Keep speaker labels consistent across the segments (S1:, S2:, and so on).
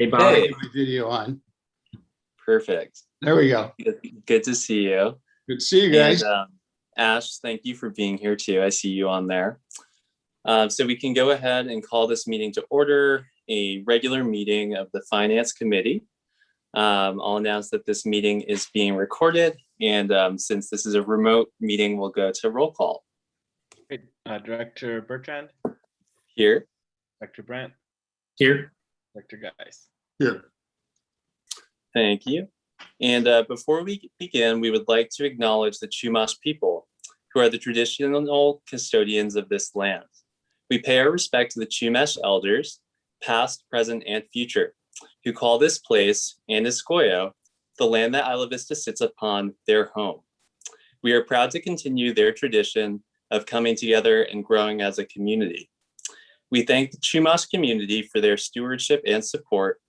S1: Hey, Bob, I
S2: Hey,
S1: got my video on.
S2: perfect.
S1: There we go.
S2: Good to see you.
S1: Good to see you
S2: And
S1: guys.
S2: Ash, thank you for being here too. I see you on there. So we can go ahead and call this meeting to order, a regular meeting of the Finance Committee. I'll announce that this meeting is being recorded, and since this is a remote meeting, we'll go to roll call.
S3: Great. Director Bertrand,
S2: Here.
S3: Director Brandt,
S1: Here.
S3: Director Geis.
S1: Here.
S2: Thank you. And before we begin, we would like to acknowledge the Chumash people, who are the traditional custodians of this land. We pay our respect to the Chumash elders, past, present, and future, who call this place, Andiscoyo, the land that Isla Vista sits upon, their home. We are proud to continue their tradition of coming together and growing as a community. We thank the Chumash community for their stewardship and support,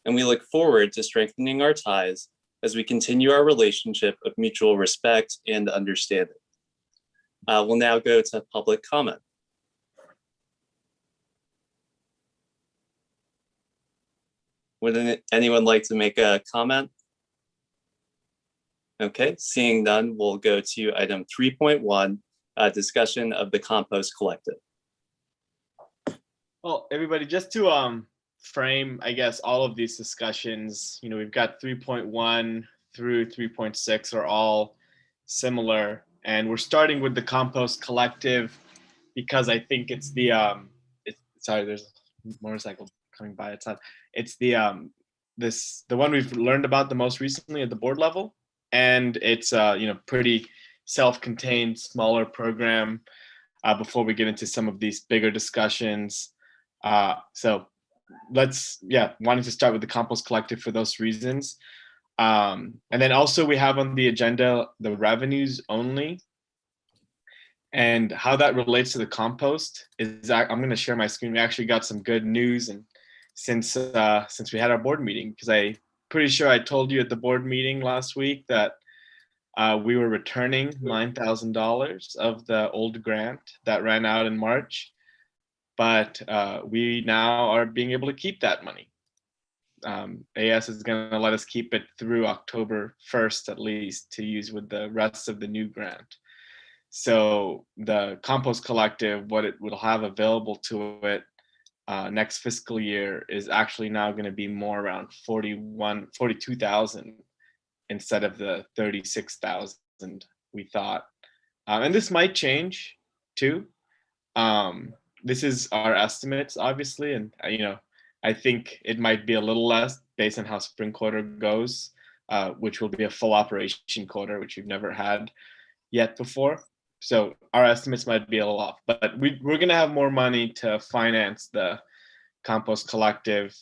S2: and we look forward to strengthening our ties as we continue our relationship of mutual respect and understanding. We'll now go to public comment. Would anyone like to make a comment? Okay, seeing none, we'll go to item 3.1, discussion of the compost collective.
S3: Well, everybody, just to frame, I guess, all of these discussions, we've got 3.1 through 3.6 are all similar, and we're starting with the compost collective because I think it's the sorry, there's a motorcycle coming by. It's the one we've learned about the most recently at the board level, and it's pretty self-contained, smaller program. Before we get into some of these bigger discussions, so wanting to start with the compost collective for those reasons. And then also we have on the agenda the revenues only, and how that relates to the compost is I'm going to share my screen. We actually got some good news, and since we had our board meeting, because I'm pretty sure I told you at the board meeting last week that we were returning $9,000 of the old grant that ran out in March, but we now are being able to keep that money. AS is going to let us keep it through October 1st at least to use with the rest of the new grant. So the compost collective, what it will have available to it next fiscal year is actually now going to be more around 42,000 instead of the 36,000 we thought. And this might change too. This is our estimates, obviously, and I think it might be a little less based on how spring quarter goes, which will be a full operation quarter, which we've never had yet before. So our estimates might be a little off, but we're going to have more money to finance the compost collective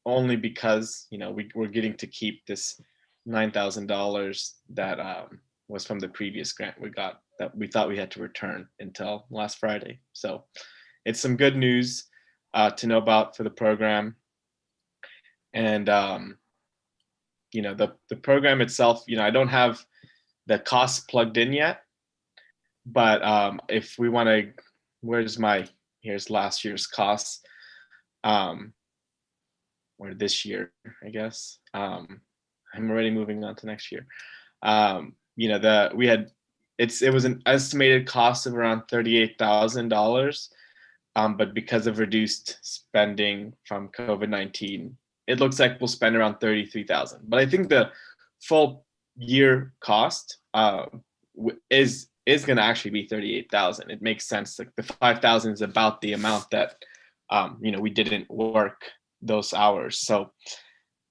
S3: only because we're getting to keep this $9,000 that was from the previous grant we got that we thought we had to return until last Friday. So it's some good news to know about for the program. And the program itself, I don't have the costs plugged in yet, but if we want to, here's last year's costs, or this year, I guess. I'm already moving on to next year. It was an estimated cost of around $38,000, but because of reduced spending from COVID-19, it looks like we'll spend around $33,000. But I think the full year cost is going to actually be $38,000. It makes sense. Like the $5,000 is about the amount that we didn't work those hours. So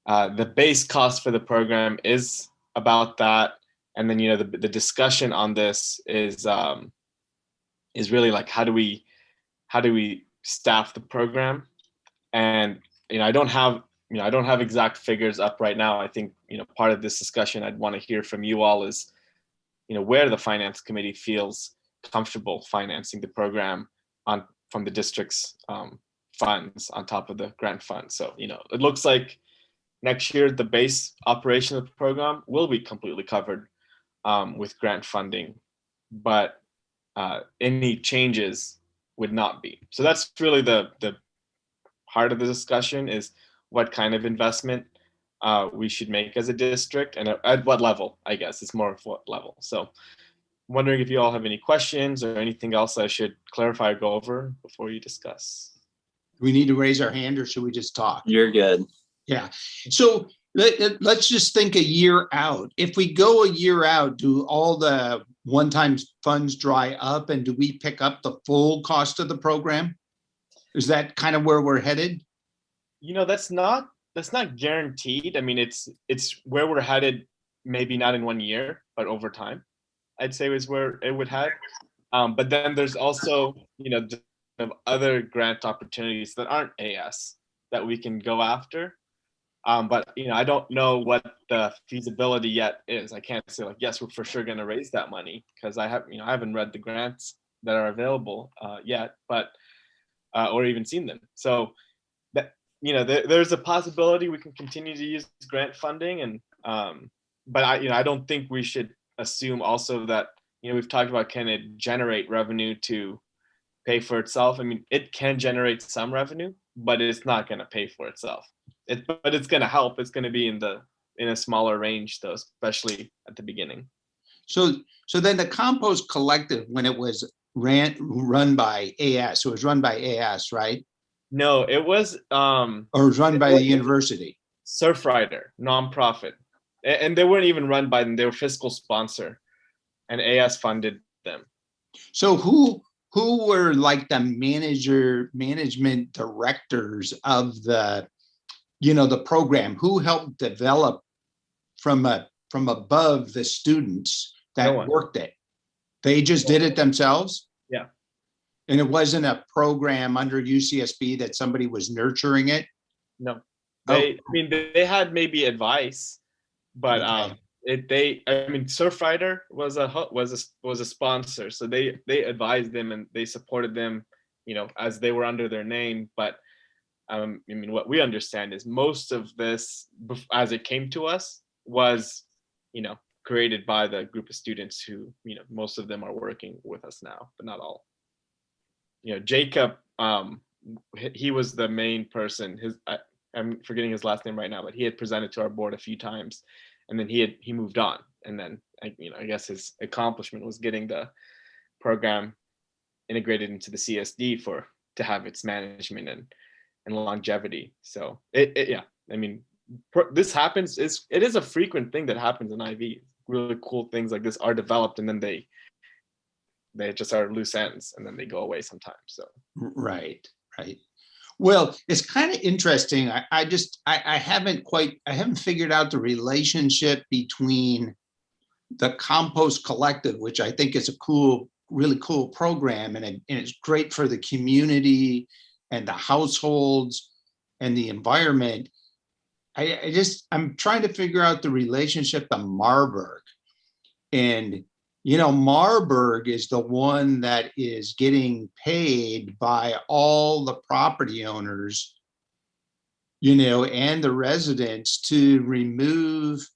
S3: the base cost for the program is about that, and then the discussion on this is really like how do we staff the program, and I don't have exact figures up right now. I think part of this discussion I'd want to hear from you all is where the finance committee feels comfortable financing the program from the district's funds on top of the grant fund. So it looks like next year the base operation of the program will be completely covered with grant funding, but any changes would not be. So that's really the heart of the discussion is what kind of investment we should make as a district, and at what level, I guess. It's more of what level. So wondering if you all have any questions or anything else I should clarify or go over before you discuss.
S1: We need to raise our hand, or should we just talk?
S2: You're good.
S1: Yeah. So let's just think a year out. If we go a year out, do all the one-time funds dry up, and do we pick up the full cost of the program? Is that kind of where we're headed?
S3: You know, that's not guaranteed. I mean, it's where we're headed, maybe not in 1 year, but over time, I'd say is where it would head. But then there's also, you know, other grant opportunities that aren't AS that we can go after. But, you know, I don't know what the feasibility yet is. I can't say like, yes, we're for sure going to raise that money, because I haven't read the grants that are available yet, but or even seen them. So that, you know, there's a possibility we can continue to use grant funding, and but I don't think we should assume also that, you know, we've talked about, can it generate revenue to pay for itself? I mean, it can generate some revenue, but it's not going to pay for itself. But it's going to help. It's going to be in a smaller range, though, especially at the beginning.
S1: So then the compost collective, when it was run by AS, it was run by AS, right?
S3: No, it was
S1: or it was run by the university.
S3: Surfrider, nonprofit, and they weren't even run by them. They were fiscal sponsor, and AS funded them.
S1: So who were like the management directors of the, you know, the program? Who helped develop from above the students that worked it? They just did it themselves?
S3: Yeah.
S1: And it wasn't a program under UCSB that somebody was nurturing it?
S3: No. I mean, they had maybe advice, but Surfrider was a sponsor, so they advised them and they supported them, you know, as they were under their name. But I mean, what we understand is most of this, as it came to us, was, you know, created by the group of students who, you know, most of them are working with us now, but not all. You know, Jacob, he was the main person. I'm forgetting his last name right now, but he had presented to our board a few times, and then he moved on. And then, I guess his accomplishment was getting the program integrated into the CSD to have its management and longevity. So this happens. It is a frequent thing that happens in IV. Really cool things like this are developed, and then they just are loose ends, and then they go away sometimes. So
S1: right. Well, it's kind of interesting. I haven't figured out the relationship between the Compost Collective, which I think is a really cool program, and it's great for the community and the households and the environment. I'm trying to figure out the relationship to Marburg. And, you know, Marburg is the one that is getting paid by all the property owners, you know, and the residents to remove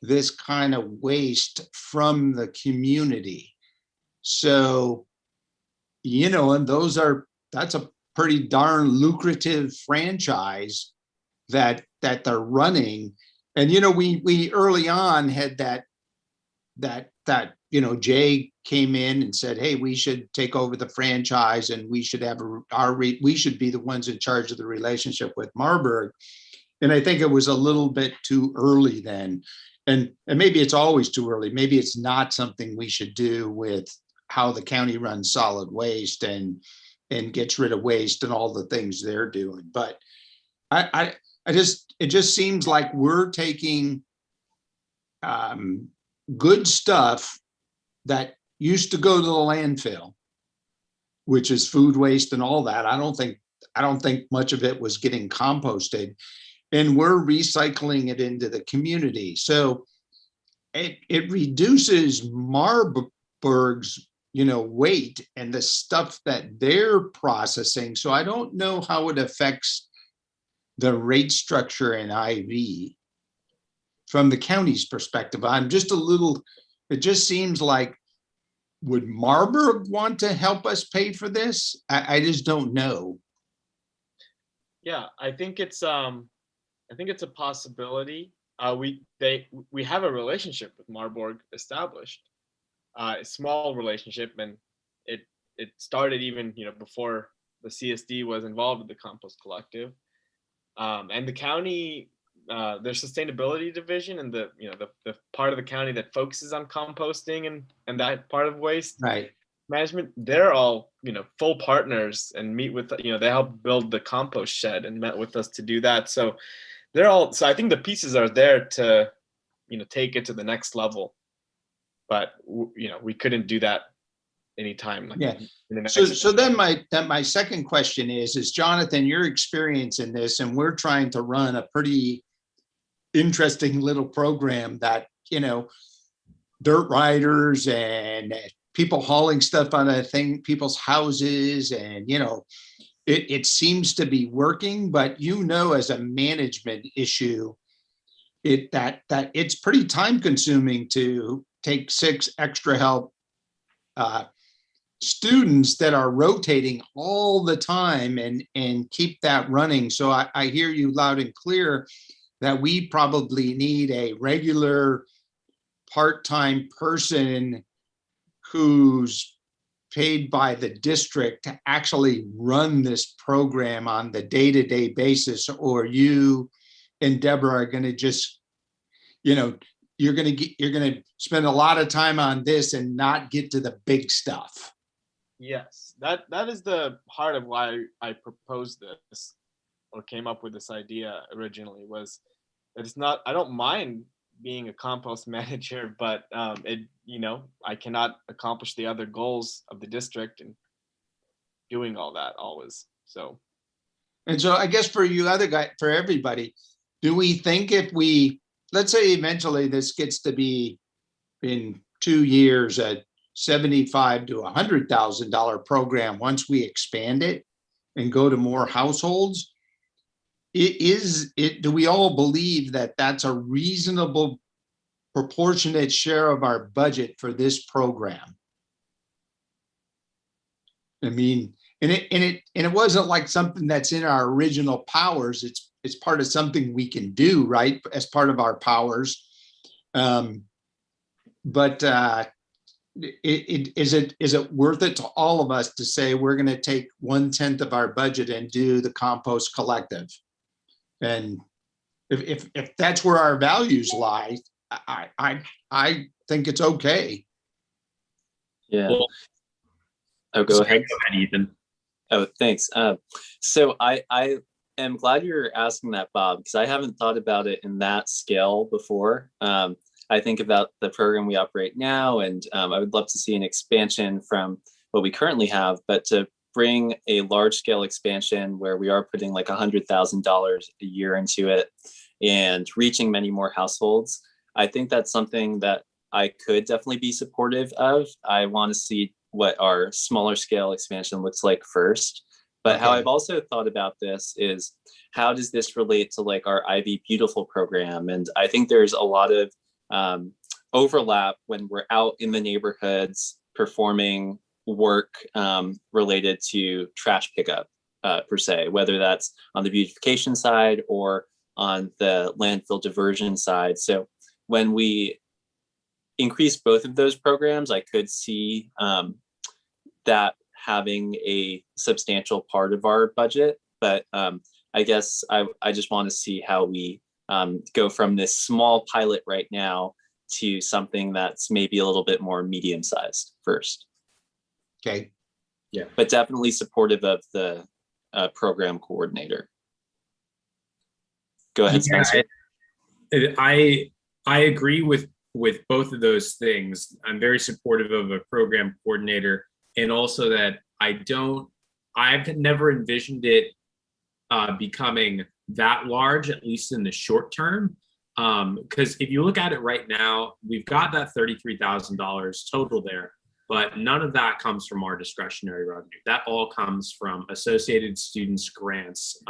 S1: this kind of waste from the community. So, you know, and that's a pretty darn lucrative franchise that they're running. And, you know, we early on had that, you know, Jay came in and said, hey, we should take over the franchise, and we should have we should be the ones in charge of the relationship with Marburg. And I think it was a little bit too early then. And maybe it's always too early. Maybe it's not something we should do with how the county runs solid waste and gets rid of waste and all the things they're doing. But it just seems like we're taking good stuff that used to go to the landfill, which is food waste and all that. I don't think much of it was getting composted, and we're recycling it into the community. So it reduces Marburg's, you know, weight and the stuff that they're processing. So I don't know how it affects the rate structure in IV from the county's perspective. I'm just it just seems like, would Marburg want to help us pay for this? I just don't know.
S3: Yeah, I think it's I think it's a possibility. We have a relationship with Marburg established, a small relationship, and it started even before the CSD was involved with the Compost Collective, and the county, their sustainability division, and the part of the county that focuses on composting and that part of waste
S1: Right.
S3: management, they're all full partners and meet with they helped build the compost shed and met with us to do that. So I think the pieces are there to take it to the next level, but we couldn't do that anytime
S1: Yeah.
S3: in the next.
S1: So then my second question is Jonathan, your experience in this, and we're trying to run a pretty interesting little program that, dirt riders and people hauling stuff on people's houses, and, it seems to be working, but as a management issue, that it's pretty time consuming to take 6 extra help students that are rotating all the time and keep that running. So I hear you loud and clear that we probably need a regular part-time person who's paid by the district to actually run this program on the day-to-day basis, or you and Deborah are going to just, you're going to spend a lot of time on this and not get to the big stuff.
S3: Yes, that is the heart of why I proposed this, or came up with this idea originally, was that it's not, I don't mind being a compost manager, but I cannot accomplish the other goals of the district and doing all that always. So
S1: I guess for you other guys, for everybody, do we think if let's say eventually this gets to be in 2 years a $75,000 to $100,000 program, once we expand it and go to more households, do we all believe that that's a reasonable proportionate share of our budget for this program? I mean, and it wasn't like something that's in our original powers. It's part of something we can do, right, as part of our powers. But is it worth it to all of us to say we're going to take 1/10 of our budget and do the compost collective? And if that's where our values lie, I think it's okay.
S2: Yeah.
S4: Well,
S2: go ahead.
S4: Go ahead, Ethan.
S2: Oh, thanks. So I am glad you're asking that, Bob, because I haven't thought about it in that scale before. I think about the program we operate now, and I would love to see an expansion from what we currently have, but to bring a large scale expansion where we are putting like $100,000 a year into it and reaching many more households, I think that's something that I could definitely be supportive of. I want to see what our smaller scale expansion looks like first. But how I've also thought about this is, how does this relate to like our Ivy Beautiful program? And I think there's a lot of overlap when we're out in the neighborhoods performing work related to trash pickup per se, whether that's on the beautification side or on the landfill diversion side. So when we increase both of those programs, I could see that having a substantial part of our budget. But I guess I just want to see how we go from this small pilot right now to something that's maybe a little bit more medium-sized first.
S1: Okay.
S4: Yeah.
S2: But definitely supportive of the program coordinator. Go ahead, Spencer.
S4: I agree with both of those things. I'm very supportive of a program coordinator, and also that I've never envisioned it becoming that large, at least in the short term. Because if you look at it right now, we've got that $33,000 total there, but none of that comes from our discretionary revenue. That all comes from Associated Students grants,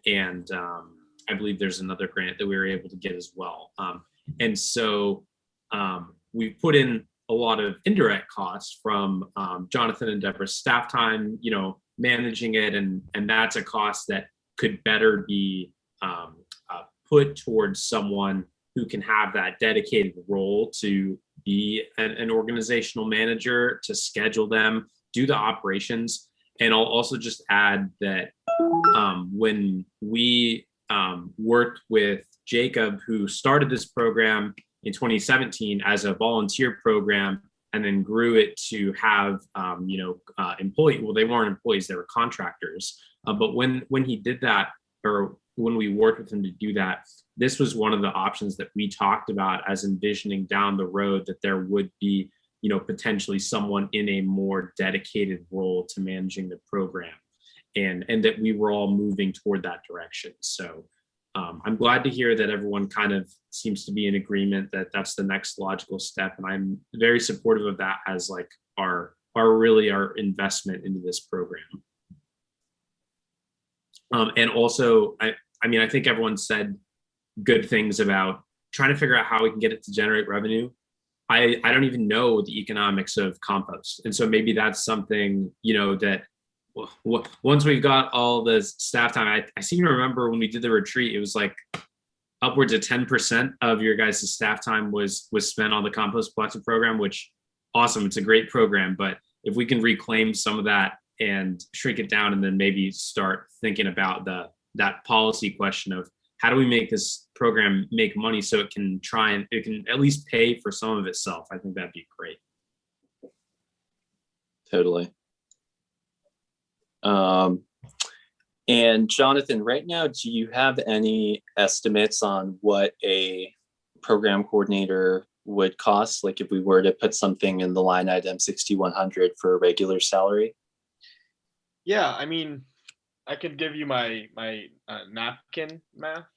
S4: and I believe there's another grant that we were able to get as well. And so we put in a lot of indirect costs from Jonathan and Deborah's staff time, managing it, and that's a cost that could better be put towards someone who can have that dedicated role to be an organizational manager, to schedule them, do the operations. And I'll also just add that when we worked with Jacob, who started this program in 2017 as a volunteer program, and then grew it to have, employee. Well, they weren't employees; they were contractors. But when he did that, or when we worked with him to do that, this was one of the options that we talked about as envisioning down the road that there would be, potentially someone in a more dedicated role to managing the program, and that we were all moving toward that direction. So I'm glad to hear that everyone kind of seems to be in agreement that that's the next logical step, and I'm very supportive of that as like our investment into this program. And also, I think everyone said good things about trying to figure out how we can get it to generate revenue. I don't even know the economics of compost, and so maybe that's something that once we've got all the staff time, I seem to remember when we did the retreat, it was like upwards of 10% of your guys' staff time was spent on the compost collection program, which awesome. It's a great program, but if we can reclaim some of that and shrink it down, and then maybe start thinking about that policy question of how do we make this program make money so it can at least pay for some of itself. I think that'd be great.
S2: Totally. And Jonathan, right now, do you have any estimates on what a program coordinator would cost? Like if we were to put something in the line item 6,100 for a regular salary?
S3: Yeah, I could give you my napkin math.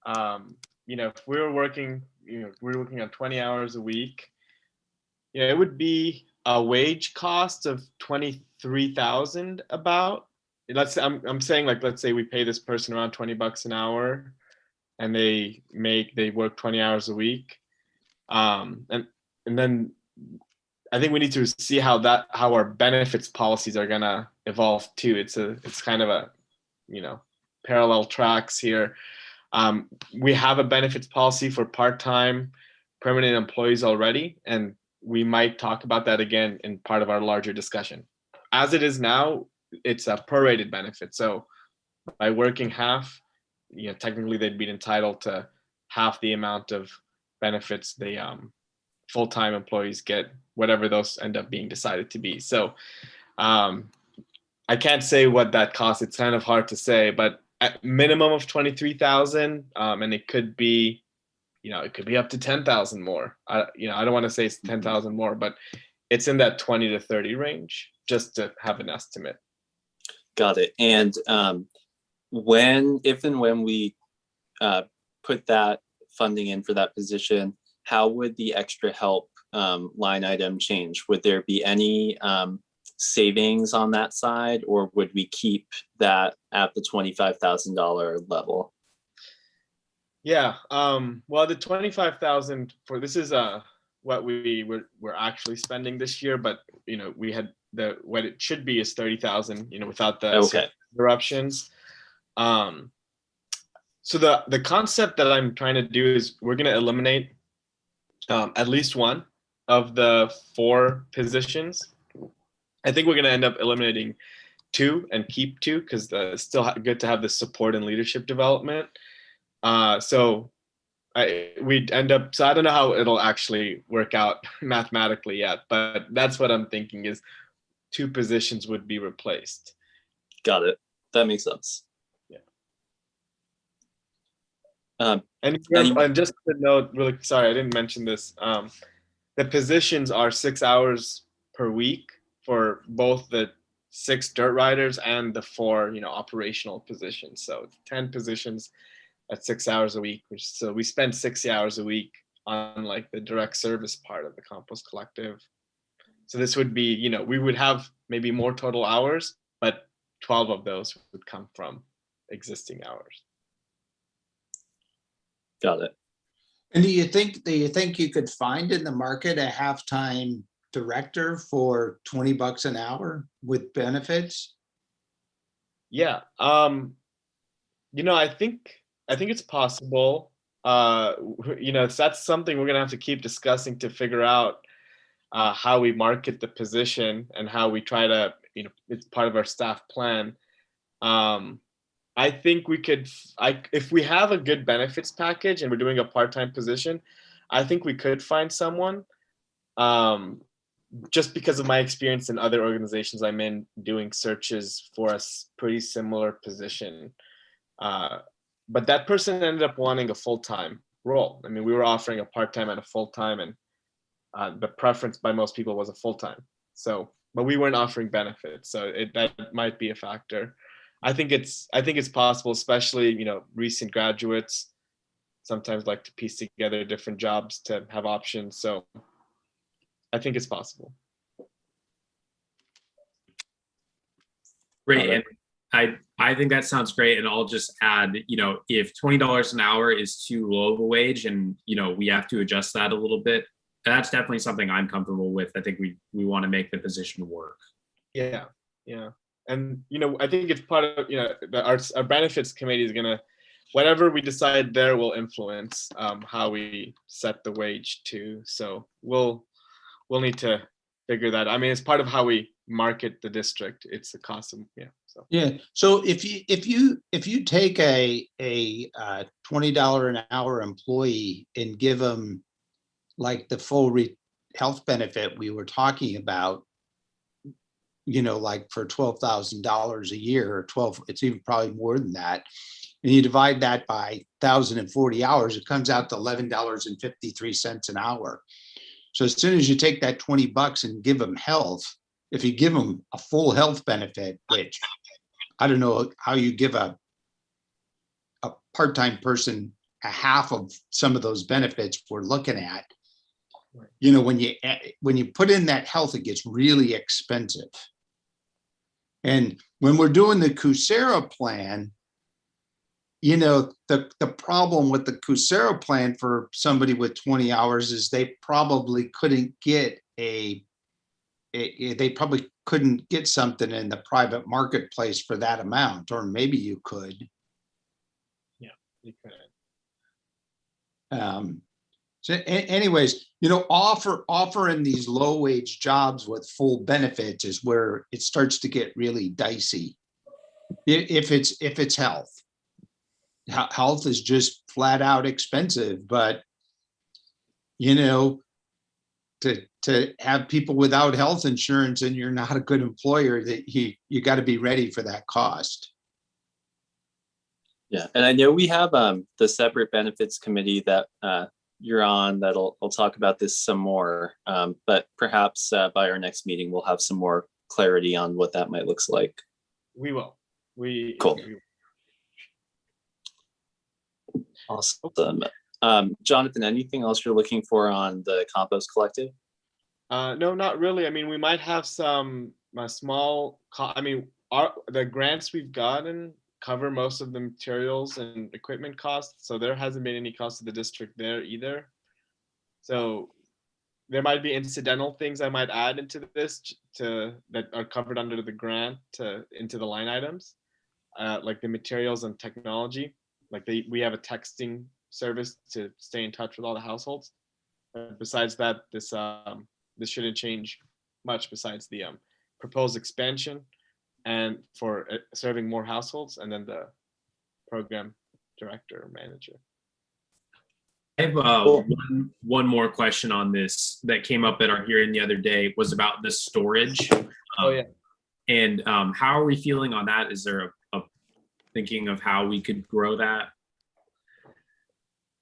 S3: If we were working, on 20 hours a week, it would be a wage cost of 23,000 about. I'm saying, like, let's say we pay this person around $20 an hour, and they work 20 hours a week, and then I think we need to see how our benefits policies are gonna evolve too. It's kind of a parallel tracks here. We have a benefits policy for part-time permanent employees already, and we might talk about that again in part of our larger discussion. As it is now, it's a prorated benefit. So by working half, technically they'd be entitled to half the amount of benefits the full-time employees get, whatever those end up being decided to be. So I can't say what that costs. It's kind of hard to say, but at minimum of 23,000, and it could be, it could be up to 10,000 more. I don't want to say it's 10,000 more, but it's in that 20 to 30 range, just to have an estimate.
S2: Got it. And if and when we put that funding in for that position, how would the extra help line item change? Would there be any savings on that side, or would we keep that at the $25,000 level?
S3: Yeah. Well, the 25,000 for this is what we're actually spending this year, but we had what it should be is 30,000. Without the interruptions. So the concept that I'm trying to do is we're going to eliminate at least one of the 4 positions. I think we're going to end up eliminating 2 and keep 2 because it's still good to have the support and leadership development. So we'd end up, so I don't know how it'll actually work out mathematically yet, but that's what I'm thinking is 2 positions would be replaced.
S2: Got it. That makes sense.
S3: Yeah. And just to note, really, sorry, I didn't mention this. The positions are 6 hours per week for both the 6 dirt riders and the 4, operational positions. So 10 positions at 6 hours a week. So we spend 60 hours a week on like the direct service part of the compost collective. So this would be, we would have maybe more total hours, but 12 of those would come from existing hours.
S2: Got it.
S1: And do you think you could find in the market a half-time director for $20 an hour with benefits?
S3: Yeah. I think I think it's possible. That's something we're gonna have to keep discussing to figure out how we market the position and how we try to, it's part of our staff plan. Um, I think we could, if we have a good benefits package and we're doing a part-time position, I think we could find someone. Um, just because of my experience in other organizations I'm in doing searches for a pretty similar position. Uh, but that person ended up wanting a full-time role. I mean, we were offering a part-time and a full-time, and the preference by most people was a full-time. So, but we weren't offering benefits, so that might be a factor. I think it's possible, especially recent graduates sometimes like to piece together different jobs to have options. So I think it's possible.
S4: Great. And I think that sounds great. And I'll just add, if $20 an hour is too low of a wage and, we have to adjust that a little bit, that's definitely something I'm comfortable with. I think we want to make the position work.
S3: Yeah. Yeah. And, I think it's part of, our benefits committee is going to, whatever we decide there will influence how we set the wage too. So we'll need to figure that. I mean, it's part of how we market the district. It's a cost of, So
S1: Yeah. So if you take a $20 an hour employee and give them like the full health benefit we were talking about, like for $12,000 a year, or 12, it's even probably more than that. And you divide that by 1,040 hours, it comes out to $11.53 an hour. So as soon as you take that $20 and give them health, if you give them a full health benefit, which I don't know how you give a part-time person a half of some of those benefits we're looking at. When you put in that health, it gets really expensive. And when we're doing the Coursera plan, the problem with the Coursera plan for somebody with 20 hours is they probably couldn't get they probably couldn't get something in the private marketplace for that amount, or maybe you could.
S3: Yeah, you could.
S1: So anyways, offering these low wage jobs with full benefits is where it starts to get really dicey. If it's health. Health is just flat out expensive, but to have people without health insurance and you're not a good employer, that you got to be ready for that cost.
S2: Yeah, and I know we have the separate benefits committee that you're on that'll talk about this some more, but perhaps by our next meeting we'll have some more clarity on what that might look like.
S3: We will.
S2: Cool. Awesome. Jonathan, anything else you're looking for on the Compost Collective?
S3: No, not really. I mean, we might have some small. The grants we've gotten cover most of the materials and equipment costs, so there hasn't been any cost to the district there either. So there might be incidental things I might add into this that are covered under the grant into the line items, like the materials and technology. Like we have a texting service to stay in touch with all the households. Besides that, this shouldn't change much besides the proposed expansion and for serving more households, and then the program director or manager.
S4: I have one more question on this that came up at our hearing the other day, was about the storage.
S3: Oh yeah.
S4: And how are we feeling on that? Is there a thinking of how we could grow that?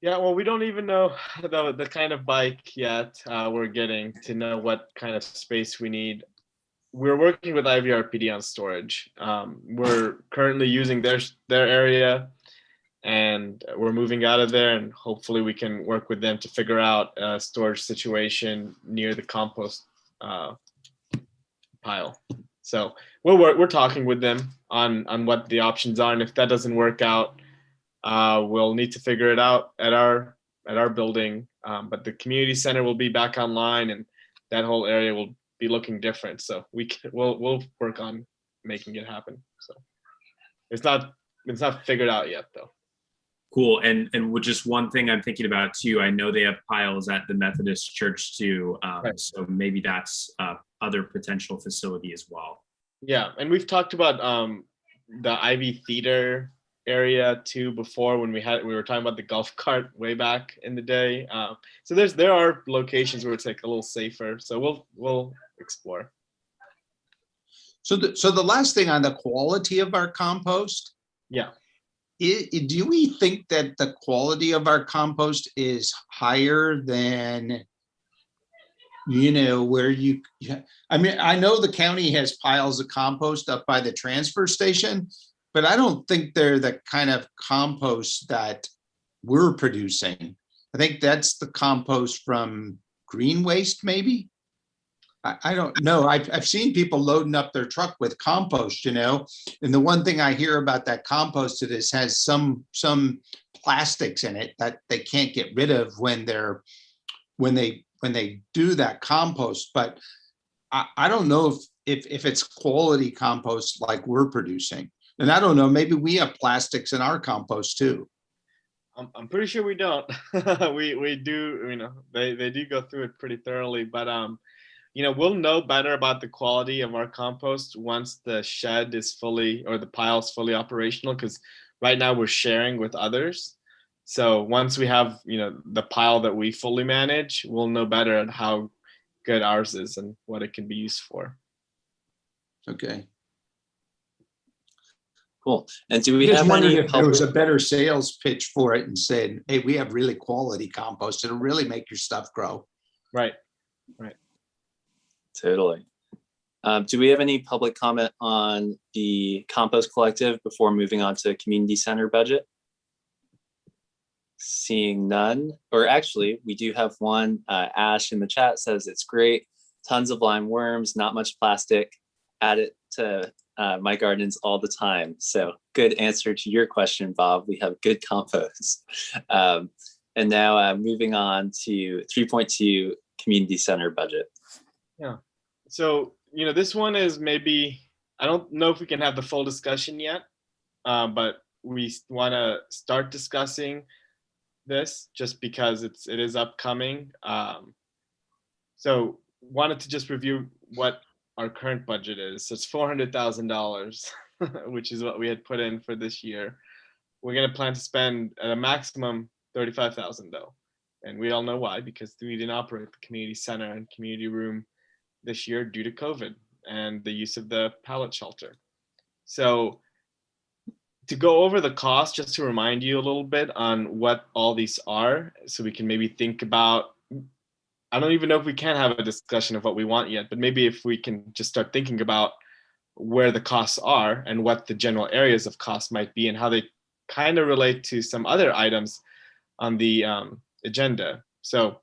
S3: Yeah, well, we don't even know the kind of bike yet. We're getting to know what kind of space we need. We're working with IVRPD on storage. We're currently using their area, and we're moving out of there, and hopefully we can work with them to figure out a storage situation near the compost pile. So we're talking with them on what the options are, and if that doesn't work out, we'll need to figure it out at our building. But the community center will be back online, and that whole area will be looking different. So we'll work on making it happen. So it's not figured out yet, though.
S4: Cool. And with just one thing I'm thinking about too, I know they have piles at the Methodist Church too.
S3: Right.
S4: So maybe that's other potential facility as well.
S3: Yeah, and we've talked about the Ivy Theater area too before when we were talking about the golf cart way back in the day. So there are locations where it's like a little safer. So we'll explore.
S1: So the last thing on the quality of our compost,
S3: Yeah.
S1: do we think that the quality of our compost is higher than, where I mean, I know the county has piles of compost up by the transfer station, but I don't think they're the kind of compost that we're producing. I think that's the compost from green waste, maybe. I don't know. I've seen people loading up their truck with compost, and the one thing I hear about that compost is has some plastics in it that they can't get rid of when they do that compost. But I don't know if it's quality compost like we're producing. And I don't know, maybe we have plastics in our compost too.
S3: I'm pretty sure we don't. we do, they do go through it pretty thoroughly, but we'll know better about the quality of our compost once the shed is fully, or the pile is fully operational, because right now we're sharing with others. So once we have, the pile that we fully manage, we'll know better at how good ours is and what it can be used for.
S1: Okay.
S2: Cool. And do we
S1: Just
S2: have
S1: wondering
S2: any
S1: if there was a better sales pitch for it and said, hey, we have really quality compost. It'll really make your stuff grow.
S3: Right.
S2: Totally. Do we have any public comment on the compost collective before moving on to community center budget? Seeing none, or actually we do have one. Ash in the chat says it's great. Tons of lime worms, not much plastic. Add it to my gardens all the time. So good answer to your question, Bob. We have good compost. And now moving on to 3.2 community center budget.
S3: Yeah. So, this one is maybe, I don't know if we can have the full discussion yet, but we want to start discussing this just because it is upcoming. So wanted to just review what our current budget is. So it's $400,000, which is what we had put in for this year. We're going to plan to spend at a maximum $35,000 though. And we all know why, because we didn't operate the community center and community room this year due to COVID and the use of the pallet shelter. So to go over the cost, just to remind you a little bit on what all these are, so we can maybe think about, I don't even know if we can have a discussion of what we want yet, but maybe if we can just start thinking about where the costs are and what the general areas of cost might be and how they kind of relate to some other items on the agenda. So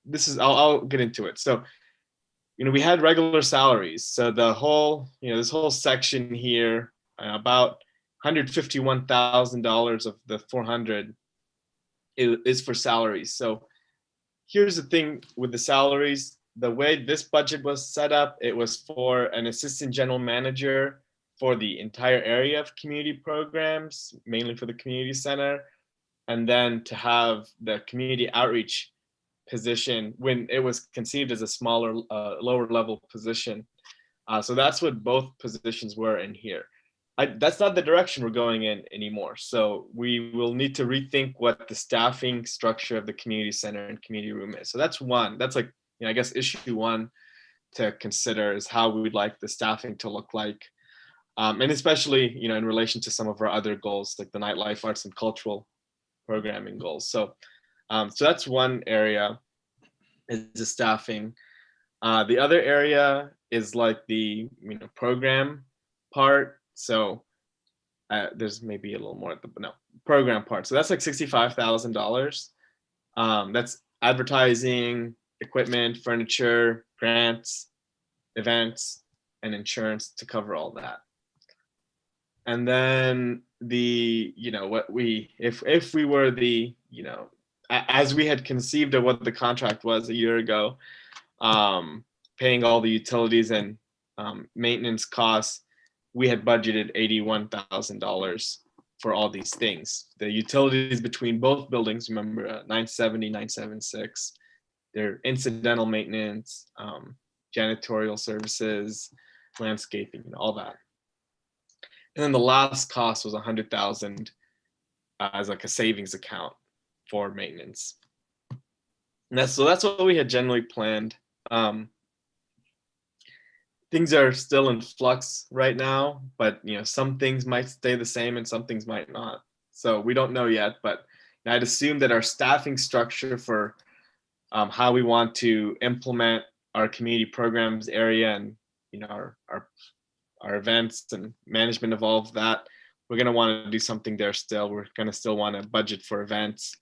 S3: this is, I'll get into it. So, we had regular salaries. So the whole, this whole section here, about $151,000 of the 400 is for salaries. So here's the thing with the salaries. The way this budget was set up, it was for an assistant general manager for the entire area of community programs, mainly for the community center, and then to have the community outreach position when it was conceived as a smaller, lower level position. So that's what both positions were in here. That's not the direction we're going in anymore. So we will need to rethink what the staffing structure of the community center and community room is. So that's one. That's like, I guess issue one to consider is how we would like the staffing to look like. And especially, in relation to some of our other goals, like the nightlife, arts, and cultural programming goals. So that's one area, is the staffing. The other area is like the program part. So there's maybe a little more at the program part. So that's like $65,000. That's advertising, equipment, furniture, grants, events, and insurance to cover all that. And then the, what we, if we were the, as we had conceived of what the contract was a year ago, paying all the utilities and maintenance costs, we had budgeted $81,000 for all these things. The utilities between both buildings, remember 970, 976, their incidental maintenance, janitorial services, landscaping, and all that. And then the last cost was 100,000 as like a savings account for maintenance. And that's what we had generally planned. Things are still in flux right now, but some things might stay the same and some things might not. So we don't know yet, but I'd assume that our staffing structure for how we want to implement our community programs area and our events and management of all of that, we're going to want to do something there still. We're going to still want to budget for events,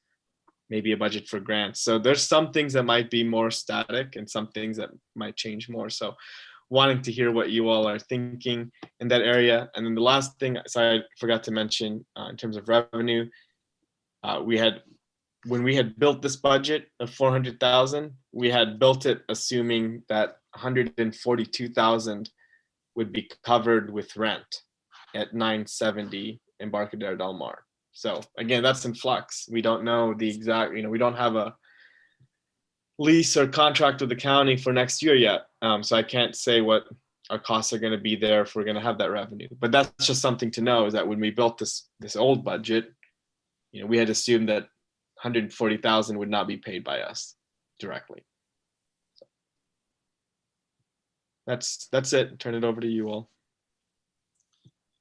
S3: maybe a budget for grants. So there's some things that might be more static and some things that might change more. So wanting to hear what you all are thinking in that area. And then the last thing, sorry, I forgot to mention in terms of revenue, when we had built this budget of 400,000, we had built it assuming that 142,000 would be covered with rent at 970 Embarcadero Del Mar. So again, that's in flux. We don't know the exact, we don't have a lease or contract with the county for next year yet. So I can't say what our costs are going to be there if we're going to have that revenue. But that's just something to know, is that when we built this old budget, we had assumed that 140,000 would not be paid by us directly. So that's it. Turn it over to you all.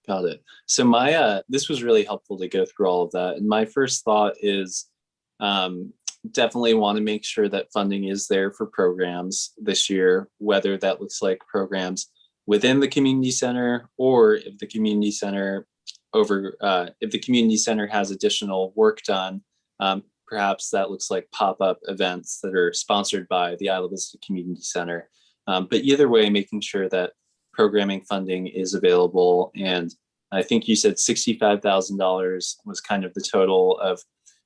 S2: Got it. So this was really helpful to go through all of that. And my first thought is definitely want to make sure that funding is there for programs this year, whether that looks like programs within the community center, or if the community center has additional work done, perhaps that looks like pop-up events that are sponsored by the Isla Vista Community Center. But either way, making sure that programming funding is available. And I think you said $65,000 was kind of the total of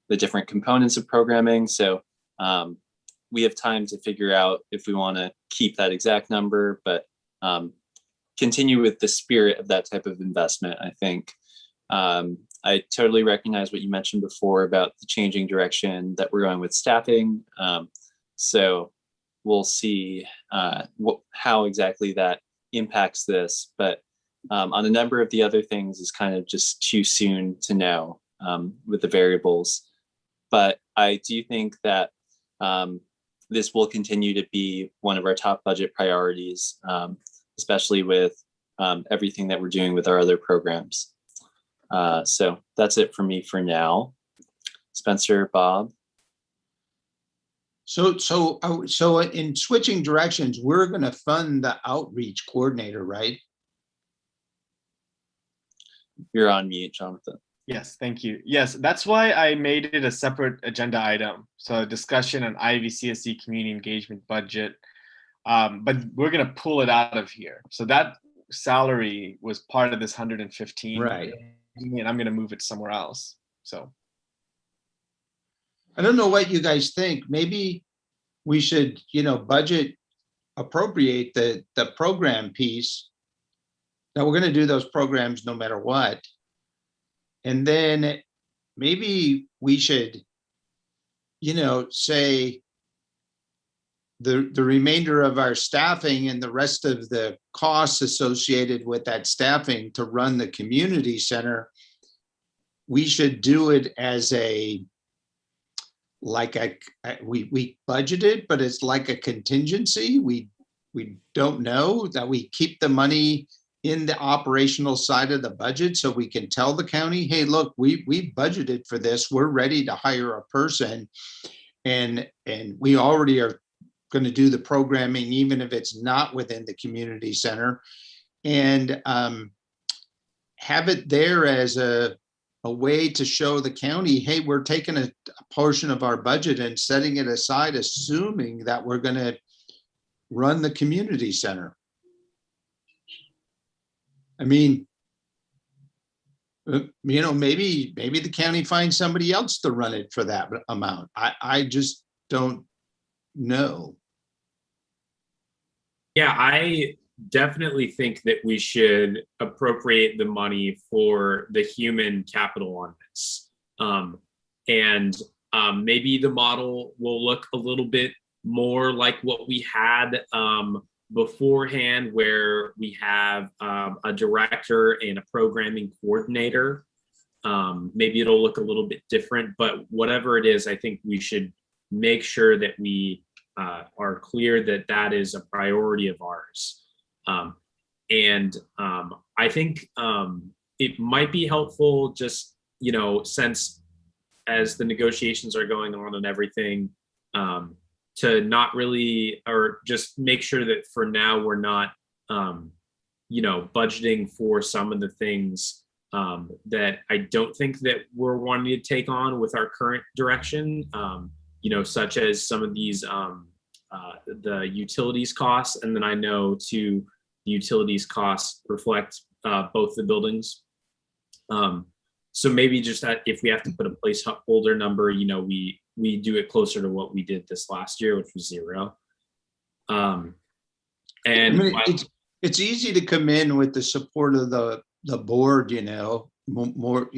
S2: the different components of programming. So we have time to figure out if we want to keep that exact number, but continue with the spirit of that type of investment. I think I totally recognize what you mentioned before about the changing direction that we're going with staffing. So we'll see how exactly that impacts this, but on a number of the other things is kind of just too soon to know with the variables. But I do think that this will continue to be one of our top budget priorities, especially with everything that we're doing with our other programs. So that's it for me for now. Spencer, Bob.
S1: So in switching directions, we're going to fund the outreach coordinator, right?
S2: You're on mute, Jonathan.
S3: Yes, thank you. Yes, that's why I made it a separate agenda item. So a discussion on IVCSD community engagement budget, but we're going to pull it out of here. So that salary was part of this 115,
S1: right?
S3: And I'm going to move it somewhere else. So
S1: I don't know what you guys think. Maybe we should, budget appropriate the program piece. Now we're going to do those programs no matter what. And then maybe we should, say the remainder of our staffing and the rest of the costs associated with that staffing to run the community center, we should do it as we budgeted, but it's like a contingency. We don't know that we keep the money in the operational side of the budget, so we can tell the county, hey, look, we budgeted for this. We're ready to hire a person, and we already are going to do the programming, even if it's not within the community center, and have it there as a way to show the county, hey, we're taking a portion of our budget and setting it aside, assuming that we're going to run the community center. I mean, maybe the county finds somebody else to run it for that amount. I just don't know.
S4: Yeah, I definitely think that we should appropriate the money for the human capital on this. And maybe the model will look a little bit more like what we had beforehand, where we have a director and a programming coordinator. Maybe it'll look a little bit different, but whatever it is, I think we should make sure that we are clear that that is a priority of ours. And I think it might be helpful, just, since as the negotiations are going on and everything, to not really, or just make sure that for now we're not, budgeting for some of the things that I don't think that we're wanting to take on with our current direction, such as some of these, the utilities costs. And then I know too, the utilities costs reflect both the buildings. So maybe just that if we have to put a placeholder number, we do it closer to what we did this last year, which was 0. And
S1: it's easy to come in with the support of the board, more,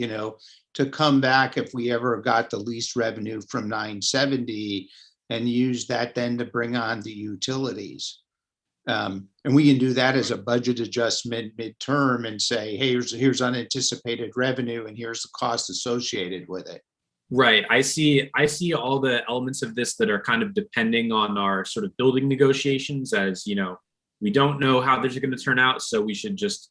S1: to come back if we ever got the least revenue from 970 and use that then to bring on the utilities. And we can do that as a budget adjustment midterm and say, hey, here's unanticipated revenue and here's the cost associated with it.
S4: Right. I see all the elements of this that are kind of depending on our sort of building negotiations, as, we don't know how these are going to turn out. So we should just,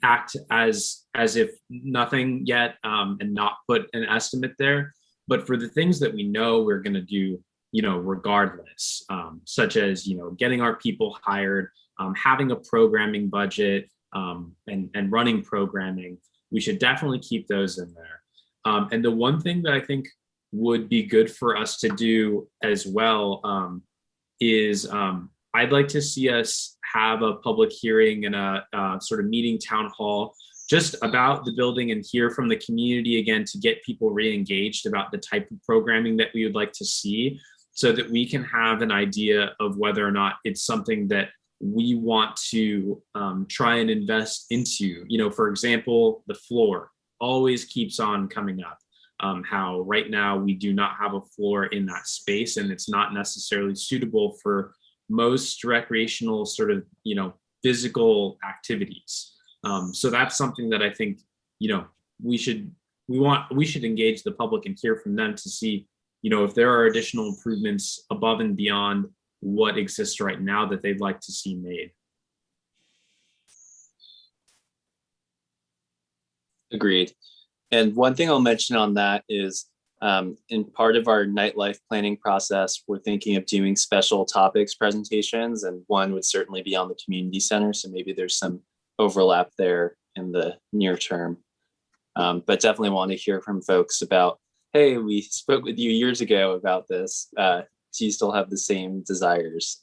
S4: act as if nothing yet, and not put an estimate there. But for the things that we know we're going to do, regardless, such as, getting our people hired, having a programming budget, and running programming, we should definitely keep those in there. And the one thing that I think would be good for us to do as well, is I'd like to see us have a public hearing and a sort of meeting town hall just about the building and hear from the community again, to get people re-engaged about the type of programming that we would like to see, so that we can have an idea of whether or not it's something that we want to try and invest into. For example, the floor always keeps on coming up. How right now we do not have a floor in that space, and it's not necessarily suitable for most recreational sort of, physical activities. So that's something that I think, we should engage the public and hear from them to see, if there are additional improvements above and beyond what exists right now that they'd like to see made.
S2: Agreed. And one thing I'll mention on that is, in part of our nightlife planning process, we're thinking of doing special topics presentations, and one would certainly be on the community center. So maybe there's some overlap there in the near term. But definitely want to hear from folks about, hey, we spoke with you years ago about this. Do you still have the same desires?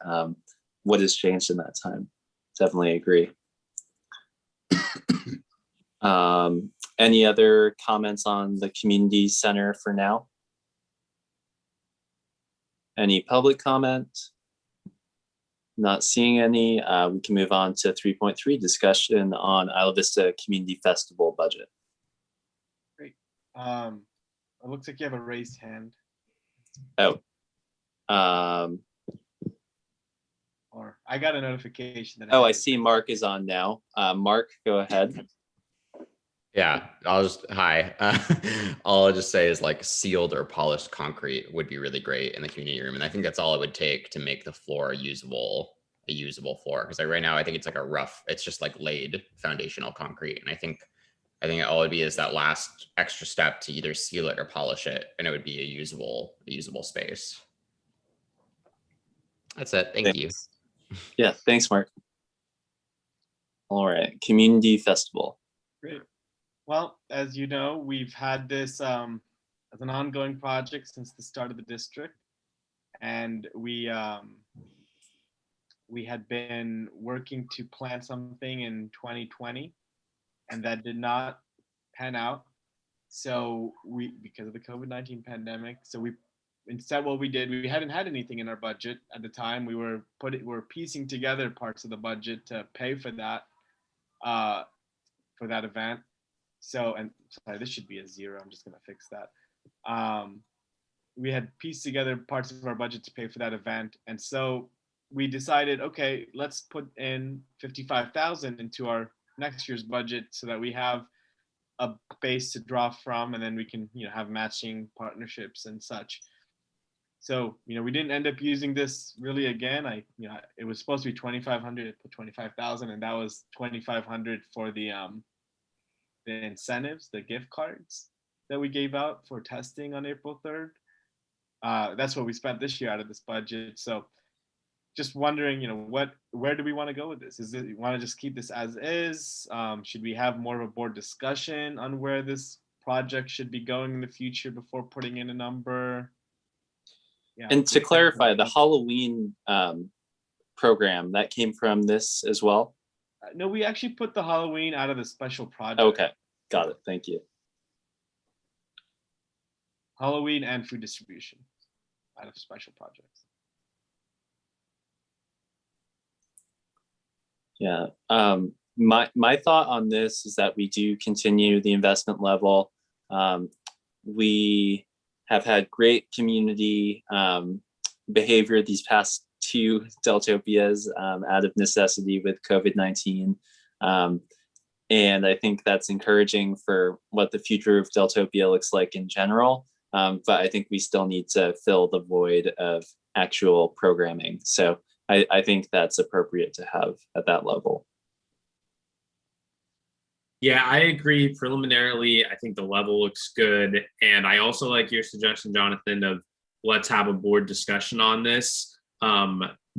S2: What has changed in that time? Definitely agree. Any other comments on the community center for now? Any public comment? Not seeing any. We can move on to 3.3, discussion on Isla Vista Community Festival budget.
S3: Great. It looks like you have a raised hand.
S2: Oh.
S3: Or I got a notification that.
S2: I see Mark is on now. Mark, go ahead.
S5: Yeah, hi. All I'll just say is like sealed or polished concrete would be really great in the community room. And I think that's all it would take to make the floor a usable floor. Because like right now, I think it's like it's just like laid foundational concrete. And I think all it'd be is that last extra step to either seal it or polish it. And it would be a usable space. That's it. Thank you.
S2: Yeah, thanks, Mark. All right, community festival.
S3: Great. Well, as you know, we've had this as an ongoing project since the start of the district, and we had been working to plan something in 2020, and that did not pan out. So because of the COVID-19 pandemic, so instead what we did, we hadn't had anything in our budget at the time. We were piecing together parts of the budget to pay for that event. So, and sorry, this should be a 0. I'm just gonna fix that. We had pieced together parts of our budget to pay for that event, and so we decided, okay, let's put in 55,000 into our next year's budget so that we have a base to draw from, and then we can, have matching partnerships and such. So, we didn't end up using this really again. It was supposed to be 2,500. I put 25,000, and that was 2,500 for the incentives, the gift cards that we gave out for testing on April 3rd. That's what we spent this year out of this budget. So, just wondering, where do we want to go with this? Is it, you want to just keep this as is? Should we have more of a board discussion on where this project should be going in the future before putting in a number? Yeah.
S2: And to clarify, the Halloween program, that came from this as well?
S3: No, we actually put the Halloween out of the special project.
S2: Okay, got it. Thank you.
S3: Halloween and food distribution out of special projects.
S2: Yeah. My thought on this is that we do continue the investment level. We have had great community behavior these past 2 Deltopias out of necessity with COVID-19. And I think that's encouraging for what the future of Deltopia looks like in general. But I think we still need to fill the void of actual programming. So I think that's appropriate to have at that level.
S4: Yeah, I agree. Preliminarily, I think the level looks good. And I also like your suggestion, Jonathan, of let's have a board discussion on this.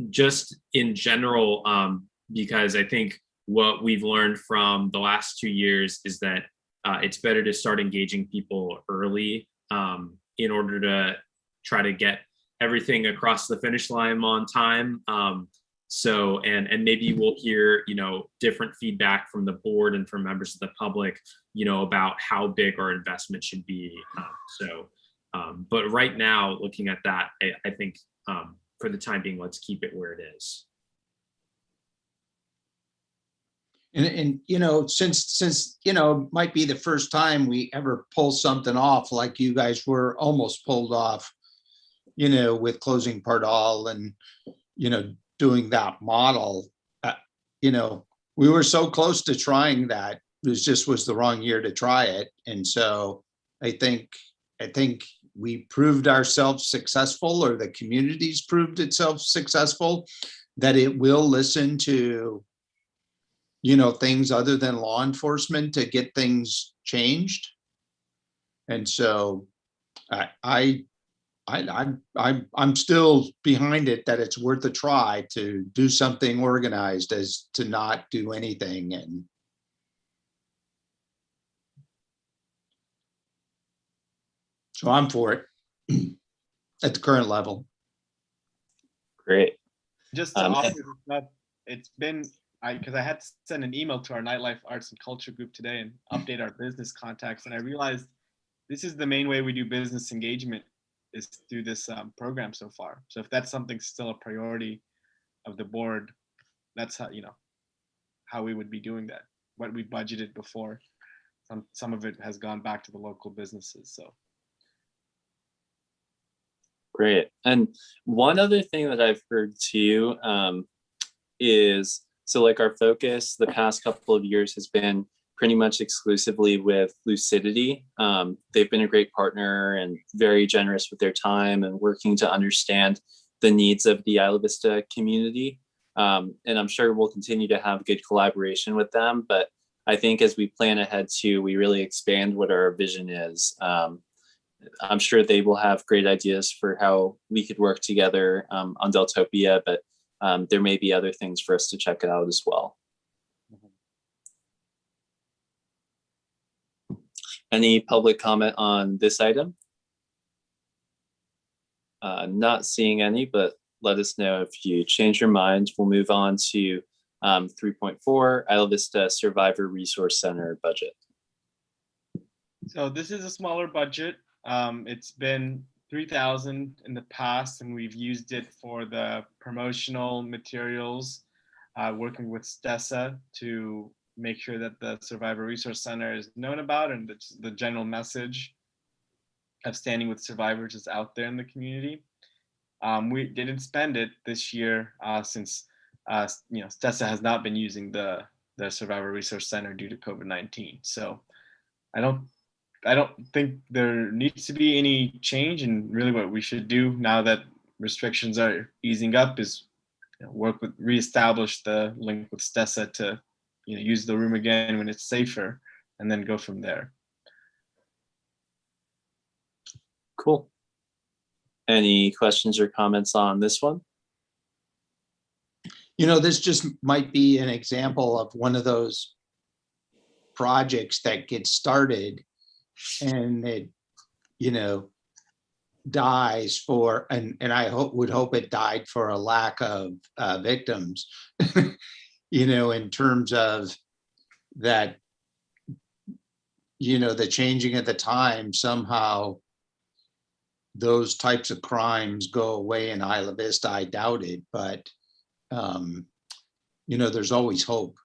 S4: Just in general, because I think what we've learned from the last 2 years is that it's better to start engaging people early in order to try to get everything across the finish line on time. So, and maybe we'll hear, different feedback from the board and from members of the public, about how big our investment should be. But right now, looking at that, I think for the time being, let's keep it where it is.
S1: And since might be the first time we ever pull something off like you guys were almost pulled off, with closing Pardal and doing that model, we were so close to trying that. It was the wrong year to try it. And so I think we proved ourselves successful, or the community's proved itself successful, that it will listen to things other than law enforcement to get things changed. And so I'm still behind it, that it's worth a try to do something organized as to not do anything. And so I'm for it at the current level.
S2: Great.
S3: Just to offer this up, it's been, because I had to send an email to our Nightlife Arts and Culture group today and update our business contacts. And I realized this is the main way we do business engagement, is through this program so far. So if that's something still a priority of the board, that's how we would be doing that. What we budgeted before, some of it has gone back to the local businesses. So
S2: great. And one other thing that I've heard too is, so like our focus the past couple of years has been pretty much exclusively with Lucidity. They've been a great partner and very generous with their time and working to understand the needs of the Isla Vista community. And I'm sure we'll continue to have good collaboration with them. But I think as we plan ahead too, we really expand what our vision is. I'm sure they will have great ideas for how we could work together on Deltopia, but there may be other things for us to check out as well. Any public comment on this item? Not seeing any, but let us know if you change your mind. We'll move on to 3.4, Isla Vista Survivor Resource Center budget.
S3: So this is a smaller budget. It's been 3,000 in the past, and we've used it for the promotional materials, working with STESA to make sure that the Survivor Resource Center is known about, and the general message of standing with survivors is out there in the community. We didn't spend it this year since STESA has not been using the Survivor Resource Center due to COVID-19. So I don't think there needs to be any change, and really what we should do now that restrictions are easing up is reestablish the link with STESA to use the room again when it's safer, and then go from there.
S2: Cool. Any questions or comments on this one?
S1: This just might be an example of one of those projects that gets started and it, dies for, and I would hope it died for a lack of victims, in terms of that, the changing of the time, somehow those types of crimes go away in Isla Vista. I doubt it, but there's always hope.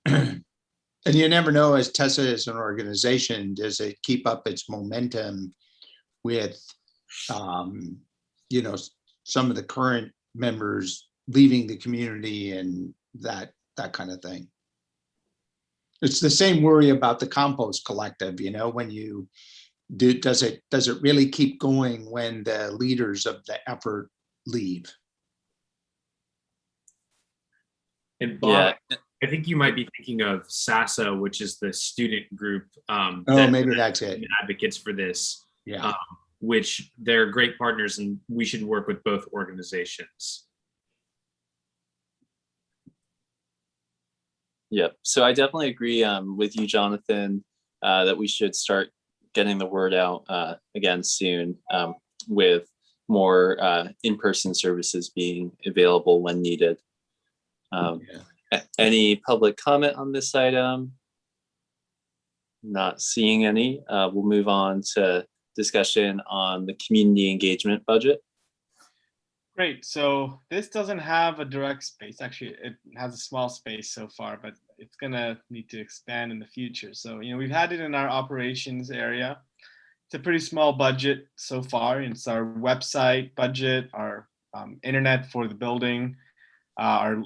S1: And you never know, as TESA is an organization, does it keep up its momentum with, some of the current members leaving the community and that kind of thing. It's the same worry about the compost collective, when you do, does it really keep going when the leaders of the effort leave?
S4: And Bob,
S2: Yeah.
S4: I think you might be thinking of SASA, which is the student group.
S1: Maybe that's it.
S4: Advocates for this,
S1: Yeah.
S4: which they're great partners, and we should work with both organizations.
S2: Yep. So I definitely agree with you, Jonathan, that we should start getting the word out again soon, with more in-person services being available when needed. Any public comment on this item? Not seeing any. We'll move on to discussion on the community engagement budget.
S3: Great. So this doesn't have a direct space. Actually, it has a small space so far, but it's going to need to expand in the future. So, we've had it in our operations area. It's a pretty small budget so far. It's our website budget, our internet for the building, our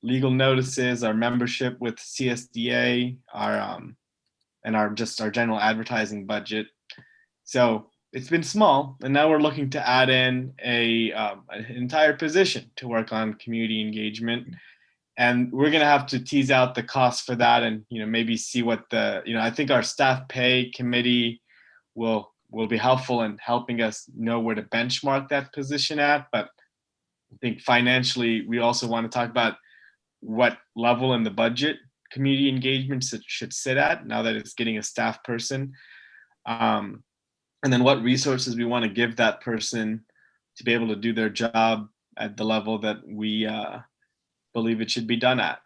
S3: legal notices, our membership with CSDA, and our general advertising budget. So it's been small, and now we're looking to add in an entire position to work on community engagement. And we're going to have to tease out the cost for that, and maybe see what I think our staff pay committee will be helpful in helping us know where to benchmark that position at. But I think financially, we also want to talk about what level in the budget community engagement should sit at now that it's getting a staff person. And then what resources we want to give that person to be able to do their job at the level that we believe it should be done at.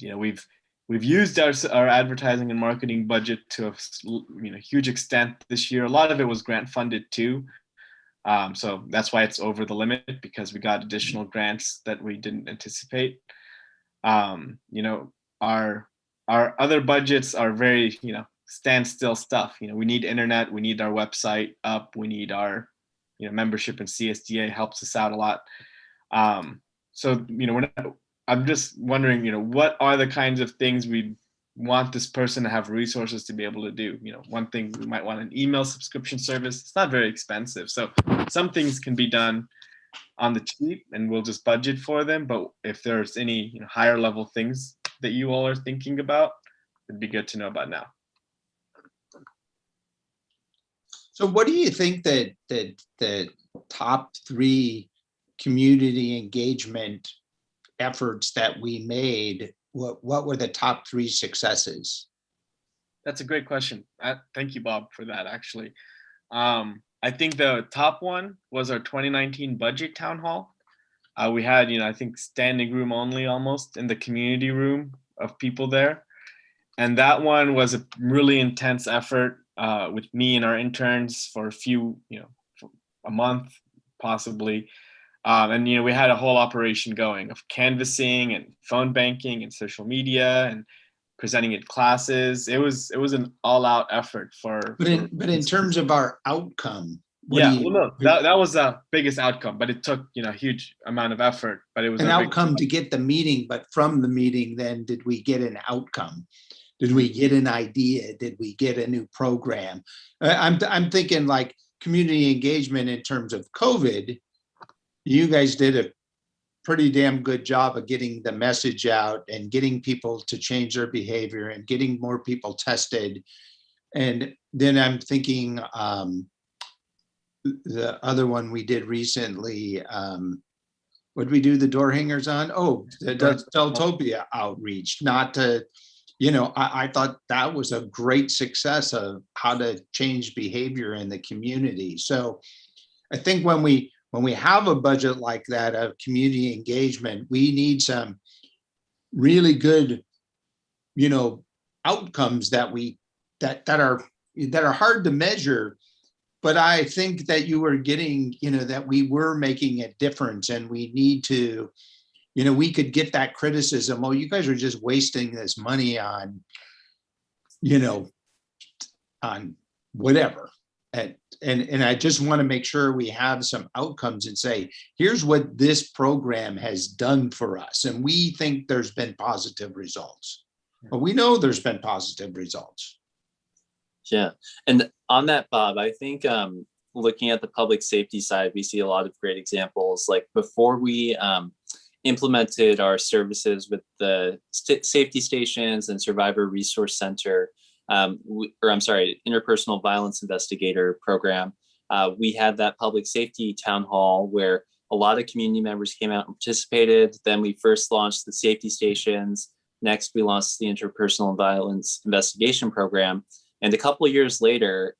S3: We've used our advertising and marketing budget to a huge extent this year. A lot of it was grant funded too. So that's why it's over the limit, because we got additional grants that we didn't anticipate. Our other budgets are very, standstill stuff. We need internet, we need our website up, we need our, membership in CSDA helps us out a lot. So, I'm just wondering, what are the kinds of things we want this person to have resources to be able to do? One thing, we might want an email subscription service. It's not very expensive. So some things can be done on the cheap and we'll just budget for them. But if there's any higher level things that you all are thinking about, it'd be good to know about now.
S1: So what do you think that the top 3 community engagement efforts that we made, what were the top 3 successes?
S3: That's a great question. Thank you, Bob, for that, actually. I think the top one was our 2019 budget town hall. We had, I think standing room only almost in the community room of people there. And that one was a really intense effort with me and our interns for a few, a month, possibly. And we had a whole operation going of canvassing and phone banking and social media and presenting in classes. It was an all-out effort
S1: But in terms of our outcome, what do you,
S3: well, no, that was the biggest outcome, but it took a huge amount of effort. But it was
S1: an
S3: a big
S1: outcome to get the meeting, but from the meeting, then did we get an outcome? Did we get an idea? Did we get a new program? I'm thinking like community engagement in terms of COVID. You guys did a pretty damn good job of getting the message out and getting people to change their behavior and getting more people tested. And then I'm thinking the other one we did recently, what did we do the door hangers on? Oh, the Deltopia outreach, not to, I thought that was a great success of how to change behavior in the community. So I think when we have a budget like that of community engagement, we need some really good, outcomes that are hard to measure. But I think that you were getting, that we were making a difference, and we need to, we could get that criticism. Oh, you guys are just wasting this money on, on whatever. And I just want to make sure we have some outcomes and say, here's what this program has done for us. And we think there's been positive results. But we know there's been positive results.
S2: Yeah. And on that, Bob, I think looking at the public safety side, we see a lot of great examples. Like before we implemented our services with the safety stations and Survivor Resource Center, interpersonal violence investigator program, we had that public safety town hall where a lot of community members came out and participated. Then we first launched the safety stations. Next, we launched the interpersonal violence investigation program. And a couple of years later,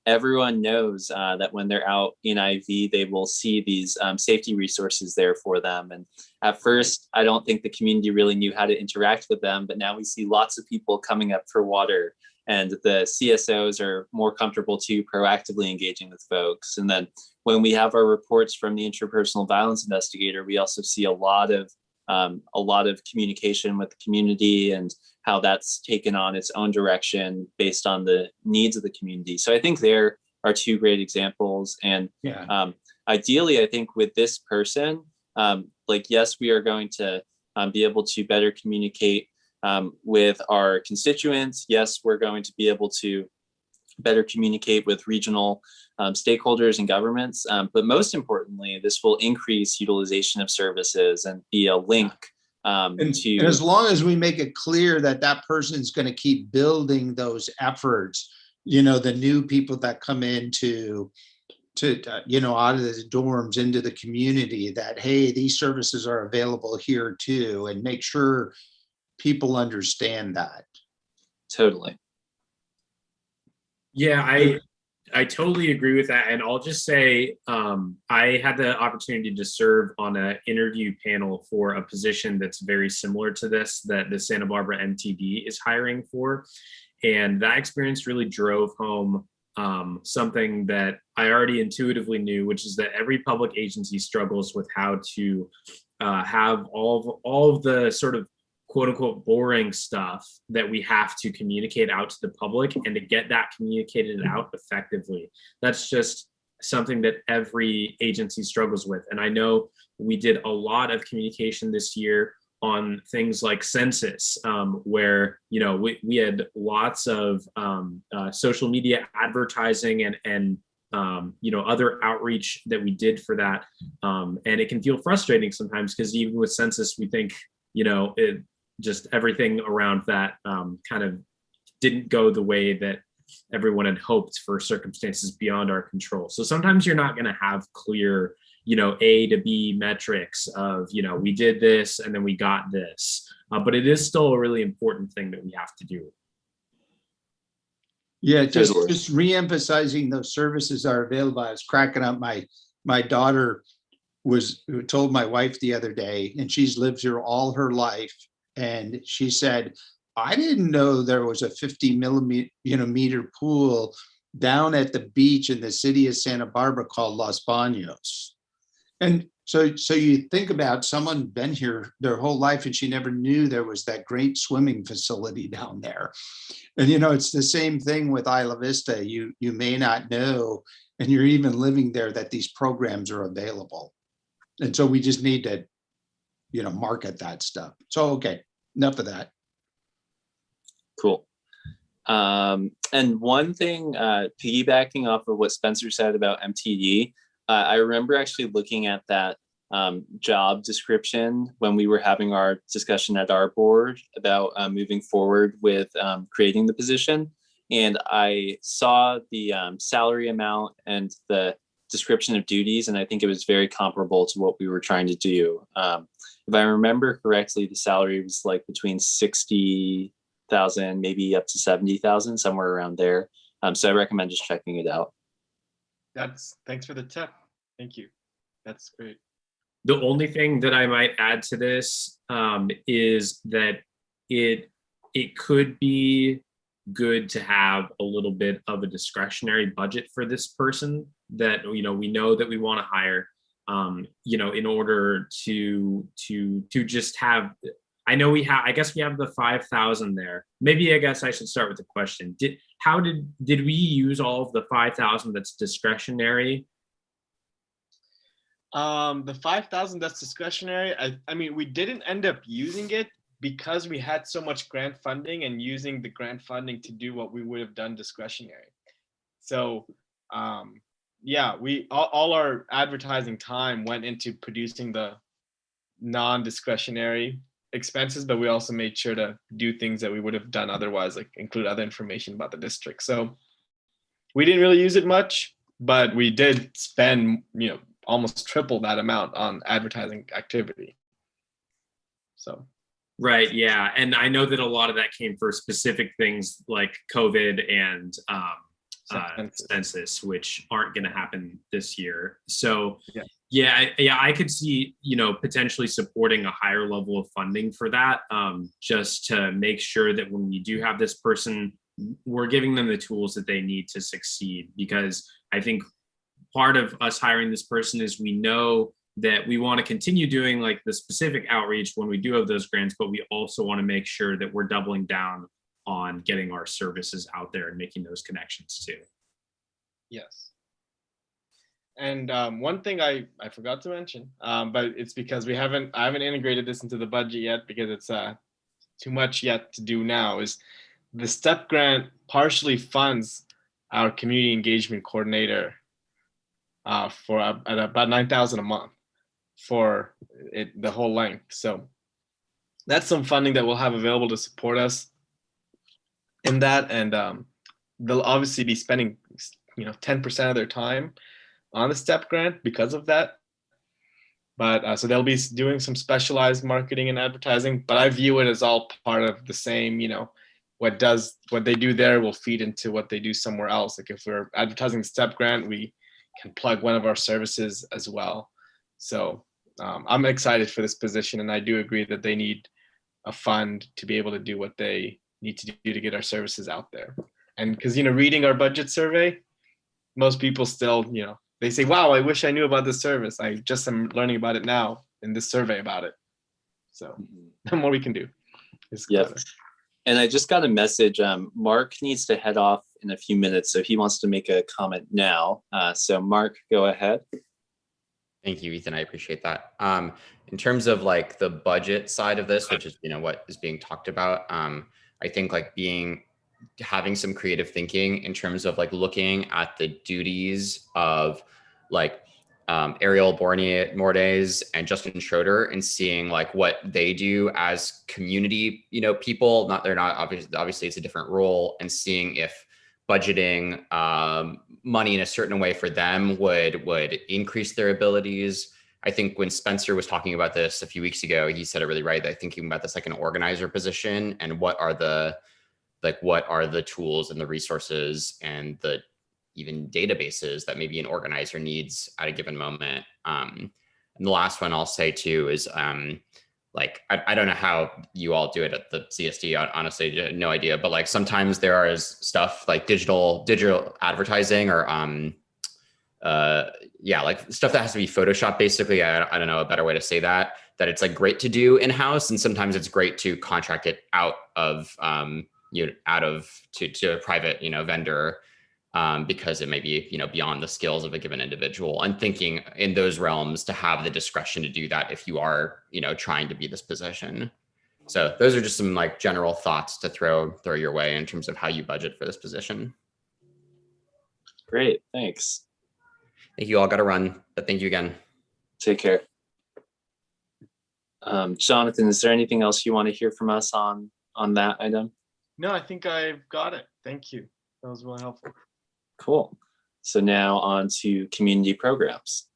S2: everyone knows that when they're out in IV, they will see these safety resources there for them. And at first, I don't think the community really knew how to interact with them, but now we see lots of people coming up for water, and the CSOs are more comfortable to proactively engaging with folks. And then when we have our reports from the interpersonal violence investigator, we also see a lot of communication with the community and how that's taken on its own direction based on the needs of the community. So I think there are two great examples. And ideally, I think with this person, yes, we are going to be able to better communicate with our constituents. Yes, we're going to be able to better communicate with regional stakeholders and governments. But most importantly, this will increase utilization of services and be a link
S1: and as long as we make it clear that that person's going to keep building those efforts, the new people that come into out of the dorms into the community, that, hey, these services are available here too, and make sure people understand that.
S2: Totally.
S4: Yeah, I totally agree with that. And I'll just say, I had the opportunity to serve on an interview panel for a position that's very similar to this, that the Santa Barbara MTD is hiring for. And that experience really drove home something that I already intuitively knew, which is that every public agency struggles with how to have all of the sort of quote unquote boring stuff that we have to communicate out to the public, and to get that communicated out effectively. That's just something that every agency struggles with. And I know we did a lot of communication this year on things like census, where, we had lots of social media advertising and other outreach that we did for that. And it can feel frustrating sometimes, because even with census, we think, just everything around that kind of didn't go the way that everyone had hoped for circumstances beyond our control. So sometimes you're not going to have clear, A to B metrics of, we did this and then we got this. But it is still a really important thing that we have to do.
S1: Yeah, just re-emphasizing those services are available. I was cracking up. My daughter told my wife the other day, and she's lived here all her life. And she said, I didn't know there was a 50 millimeter pool down at the beach in the city of Santa Barbara called Los Baños. And so you think about someone been here their whole life and she never knew there was that great swimming facility down there. And, it's the same thing with Isla Vista. You may not know, and you're even living there, that these programs are available. And so we just need to, market that stuff. So, okay, enough of that.
S2: Cool. And one thing, piggybacking off of what Spencer said about MTD, I remember actually looking at that job description when we were having our discussion at our board about moving forward with creating the position. And I saw the salary amount and the description of duties, and I think it was very comparable to what we were trying to do. If I remember correctly, the salary was like between 60,000, maybe up to 70,000, somewhere around there. So I recommend just checking it out.
S3: Thanks for the tip. Thank you. That's great.
S4: The only thing that I might add to this is that it could be good to have a little bit of a discretionary budget for this person that we know that we want to hire. In order to just have. I know I guess we have the 5,000 there. Maybe I guess I should start with the question. Did we use all of the 5,000 that's discretionary?
S3: The 5,000 that's discretionary. I mean, we didn't end up using it because we had so much grant funding and using the grant funding to do what we would have done discretionary. So, all our advertising time went into producing the non-discretionary expenses, but we also made sure to do things that we would have done otherwise, like include other information about the district. So we didn't really use it much, but we did spend, almost triple that amount on advertising activity. So.
S4: Right. Yeah. And I know that a lot of that came for specific things like COVID and census, which aren't going to happen this year. So yeah, I could see, potentially supporting a higher level of funding for that, just to make sure that when we do have this person, we're giving them the tools that they need to succeed. Because I think part of us hiring this person is we know that we want to continue doing like the specific outreach when we do have those grants, but we also want to make sure that we're doubling down on getting our services out there and making those connections too.
S3: Yes. And one thing I forgot to mention, but it's because I haven't integrated this into the budget yet because it's too much yet to do now, is the STEP grant partially funds our community engagement coordinator for at about $9,000 a month for the whole length. So that's some funding that we'll have available to support us in that, and they'll obviously be spending 10% of their time on the STEP grant because of that. But so they'll be doing some specialized marketing and advertising, but I view it as all part of the same, what they do there will feed into what they do somewhere else. Like if we're advertising the STEP grant, we can plug one of our services as well. So I'm excited for this position, and I do agree that they need a fund to be able to do what they need to do to get our services out there. And because, reading our budget survey, most people still, they say, wow, I wish I knew about this service. I just am learning about it now in this survey about it. So the more we can do.
S2: Yep. And I just got a message. Mark needs to head off in a few minutes, so he wants to make a comment now. So Mark, go ahead.
S5: Thank you, Ethan. I appreciate that. In terms of like the budget side of this, which is, what is being talked about, I think like having some creative thinking in terms of like looking at the duties of like Ariel Mordes and Justin Schroeder and seeing like what they do as community, people. They're not obviously it's a different role, and seeing if budgeting money in a certain way for them would increase their abilities. I think when Spencer was talking about this a few weeks ago, he said it really right. That thinking about this like an organizer position and what are the tools and the resources and the even databases that maybe an organizer needs at a given moment. And the last one I'll say too is like I don't know how you all do it at the CSD. Honestly, no idea. But like sometimes there is stuff like digital advertising or yeah, like stuff that has to be Photoshop basically. I don't know a better way to say that. That it's like great to do in house, and sometimes it's great to contract it out of to a private vendor. Because it may be beyond the skills of a given individual. I'm thinking in those realms to have the discretion to do that if you are trying to be this position. So those are just some like general thoughts to throw your way in terms of how you budget for this position.
S2: Great, thanks.
S5: Thank you all. Got to run, but thank you again.
S2: Take care. Jonathan, is there anything else you want to hear from us on that item?
S3: No, I think I've got it. Thank you. That was really helpful.
S2: Cool. So now on to community programs.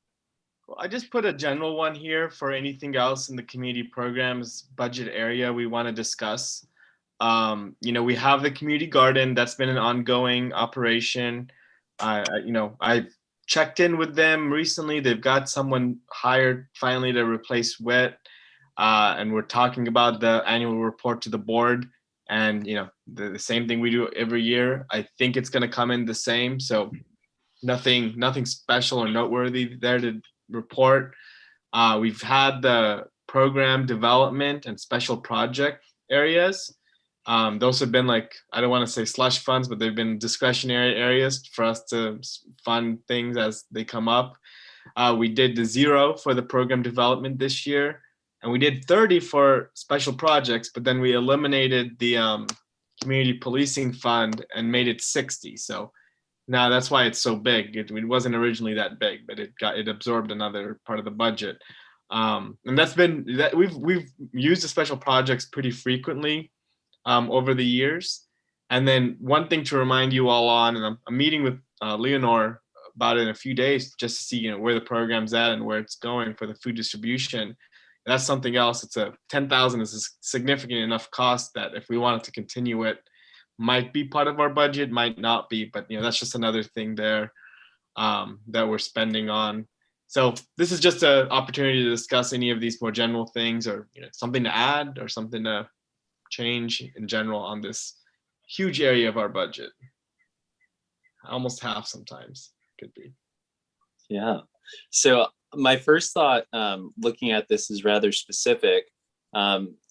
S3: Well, I just put a general one here for anything else in the community programs budget area we want to discuss. We have the community garden that's been an ongoing operation. I've checked in with them recently. They've got someone hired finally to replace Wit, and we're talking about the annual report to the board. And the same thing we do every year. I think it's going to come in the same. So nothing special or noteworthy there to report. We've had the program development and special project areas. Those have been like, I don't want to say slush funds, but they've been discretionary areas for us to fund things as they come up. We did the 0 for the program development this year. And we did 30 for special projects, but then we eliminated the community policing fund and made it 60. So now that's why it's so big. It wasn't originally that big, but it absorbed another part of the budget. And that's been that we've used the special projects pretty frequently over the years. And then one thing to remind you all on, and I'm meeting with Leonore about it in a few days just to see where the program's at and where it's going for the food distribution. That's something else. It's a 10,000 is a significant enough cost that if we wanted to continue it, might be part of our budget, might not be, but that's just another thing there that we're spending on. So this is just an opportunity to discuss any of these more general things, or something to add or something to change in general on this huge area of our budget. Almost half sometimes could be.
S2: Yeah. So my first thought looking at this is rather specific.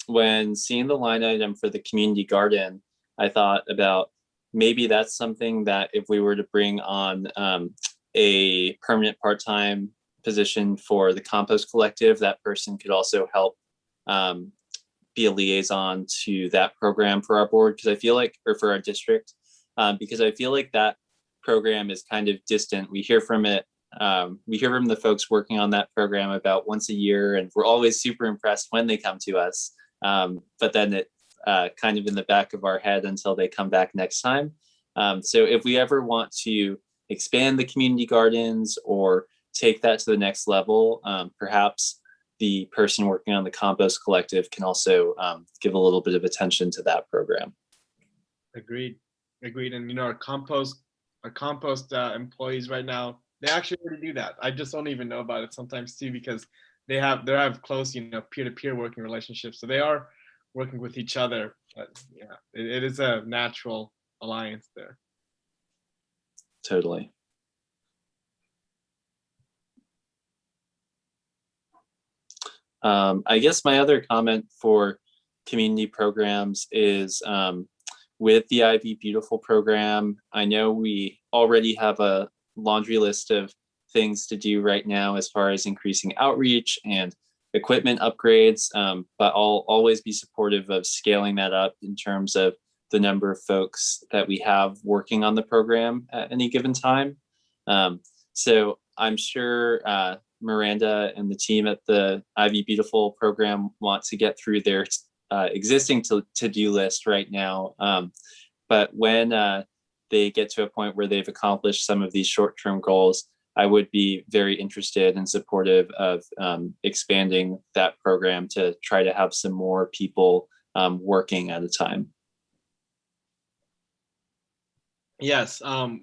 S2: When seeing the line item for the community garden, I thought about maybe that's something that if we were to bring on a permanent part-time position for the compost collective, that person could also help be a liaison to that program for our board, because I feel like, or for our district, because I feel like that program is kind of distant. We hear from it. We hear from the folks working on that program about once a year, and we're always super impressed when they come to us. But then it kind of in the back of our head until they come back next time. So if we ever want to expand the community gardens or take that to the next level, perhaps the person working on the compost collective can also give a little bit of attention to that program.
S3: Agreed. And our compost employees right now, they actually already do that. I just don't even know about it sometimes too, because they have close, peer-to-peer working relationships. So they are working with each other. But yeah, it is a natural alliance there.
S2: Totally. I guess my other comment for community programs is with the Ivy Beautiful program, I know we already have a laundry list of things to do right now as far as increasing outreach and equipment upgrades, but I'll always be supportive of scaling that up in terms of the number of folks that we have working on the program at any given time. So I'm sure Miranda and the team at the Ivy Beautiful program want to get through their existing to-do list right now. But when they get to a point where they've accomplished some of these short-term goals, I would be very interested and supportive of expanding that program to try to have some more people working at a time.
S3: Yes,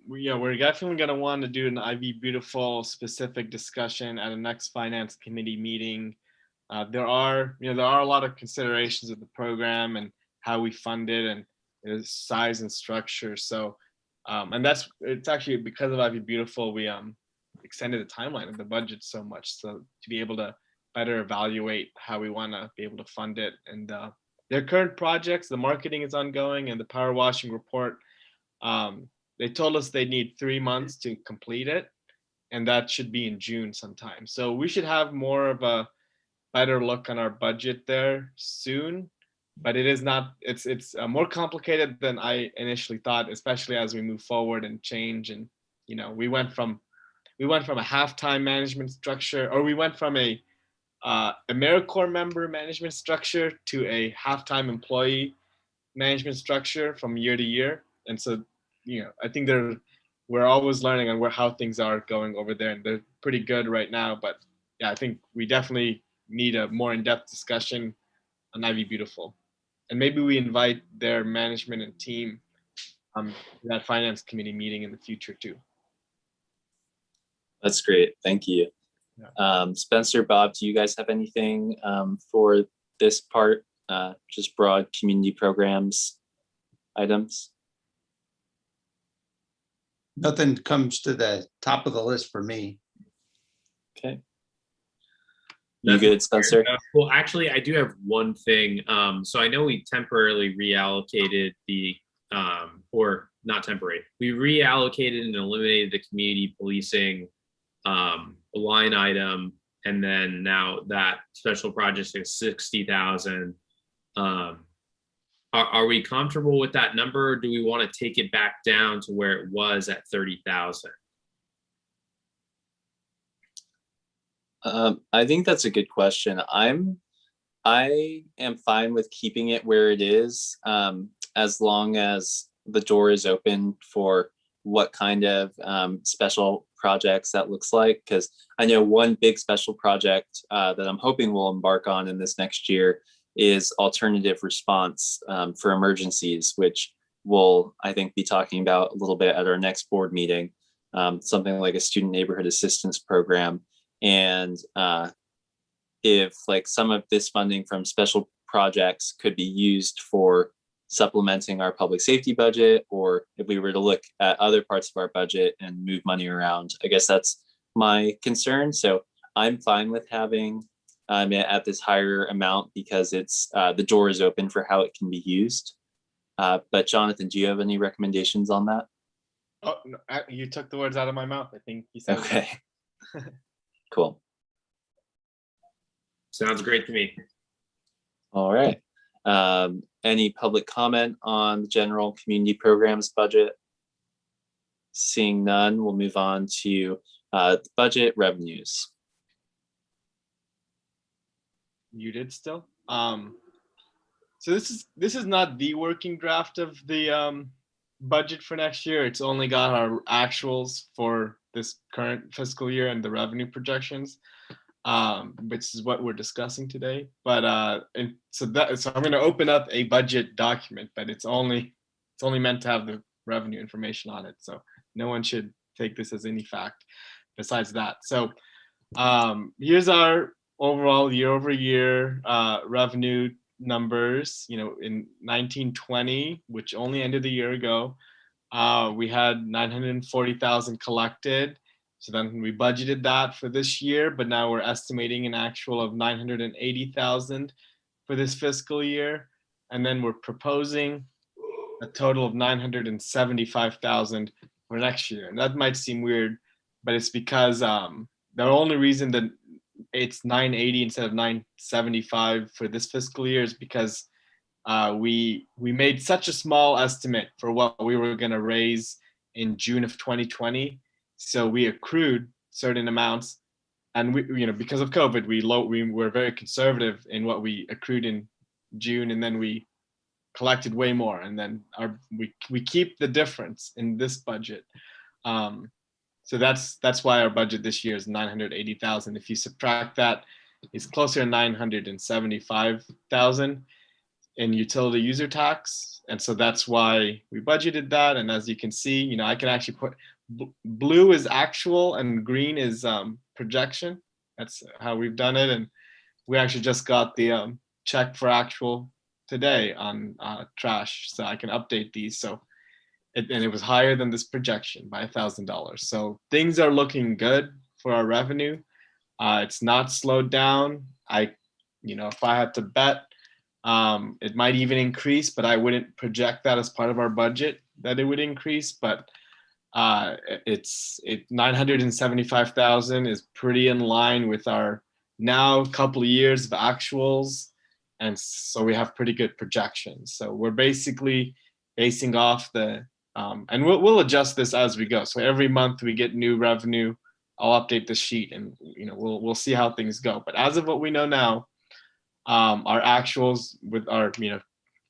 S3: we're definitely going to want to do an Ivy Beautiful specific discussion at a next finance committee meeting. there are a lot of considerations of the program and how we fund it and its size and structure. So, and it's actually because of Ivy Beautiful, we extended the timeline of the budget so much, so to be able to better evaluate how we want to be able to fund it. And their current projects, the marketing is ongoing, and the power washing report, they told us they need 3 months to complete it, and that should be in June sometime. So we should have more of a better look on our budget there soon. But it is not, it's more complicated than I initially thought, especially as we move forward and change. And we went from a halftime management structure, or we went from a AmeriCorps member management structure to a halftime employee management structure from year to year. And so, I think we're always learning on how things are going over there, and they're pretty good right now. But yeah, I think we definitely need a more in-depth discussion on Ivy Beautiful, and maybe we invite their management and team to that finance committee meeting in the future too.
S2: That's great. Thank you.
S3: Yeah.
S2: Spencer, Bob, do you guys have anything for this part? Just broad community programs items?
S1: Nothing comes to the top of the list for me.
S2: Okay. You good, Spencer?
S4: Well, actually, I do have one thing. So I know we temporarily reallocated or not temporary, we reallocated and eliminated the community policing line item, and then now that special project is 60,000. Are we comfortable with that number, or do we want to take it back down to where it was at 30,000?
S2: I think that's a good question. I am fine with keeping it where it is, as long as the door is open for what kind of special projects that looks like. Because I know one big special project that I'm hoping we'll embark on in this next year is alternative response for emergencies, which we'll, I think, be talking about a little bit at our next board meeting, something like a student neighborhood assistance program. And if like some of this funding from special projects could be used for supplementing our public safety budget, or if we were to look at other parts of our budget and move money around, I guess that's my concern. So I'm fine with having at this higher amount, because it's the door is open for how it can be used. But Jonathan, do you have any recommendations on that?
S3: Oh, no, you took the words out of my mouth. I think you said
S2: okay. Cool.
S4: Sounds great to me.
S2: All right. Any public comment on the general community programs budget? Seeing none, we'll move on to budget revenues.
S3: Muted still. So this is not the working draft of the budget for next year. It's only got our actuals for this current fiscal year and the revenue projections, which is what we're discussing today. But so I'm going to open up a budget document, but it's only meant to have the revenue information on it. So no one should take this as any fact besides that. So here's our overall year-over-year revenue numbers. In 1920, which only ended a year ago, we had 940,000 collected. So then we budgeted that for this year, but now we're estimating an actual of 980,000 for this fiscal year. And then we're proposing a total of 975,000 for next year. And that might seem weird, but it's because the only reason that it's 980 instead of 975 for this fiscal year is because we made such a small estimate for what we were going to raise in June of 2020. So we accrued certain amounts, and we because of COVID, we were very conservative in what we accrued in June, and then we collected way more, and then we keep the difference in this budget. So that's why our budget this year is 980,000. If you subtract that, it's closer to 975,000 in utility user tax, and so that's why we budgeted that. And as you can see, I can actually put blue is actual and green is projection. That's how we've done it. And we actually just got the check for actual today on trash, so I can update these. So and it was higher than this projection by $1,000. So things are looking good for our revenue. It's not slowed down. If I had to bet, it might even increase, but I wouldn't project that as part of our budget that it would increase. But it's 975,000 is pretty in line with our now couple of years of actuals, and so we have pretty good projections. So we're basically basing off the and we'll adjust this as we go. So every month we get new revenue, I'll update the sheet, and we'll see how things go. But as of what we know now, our actuals with our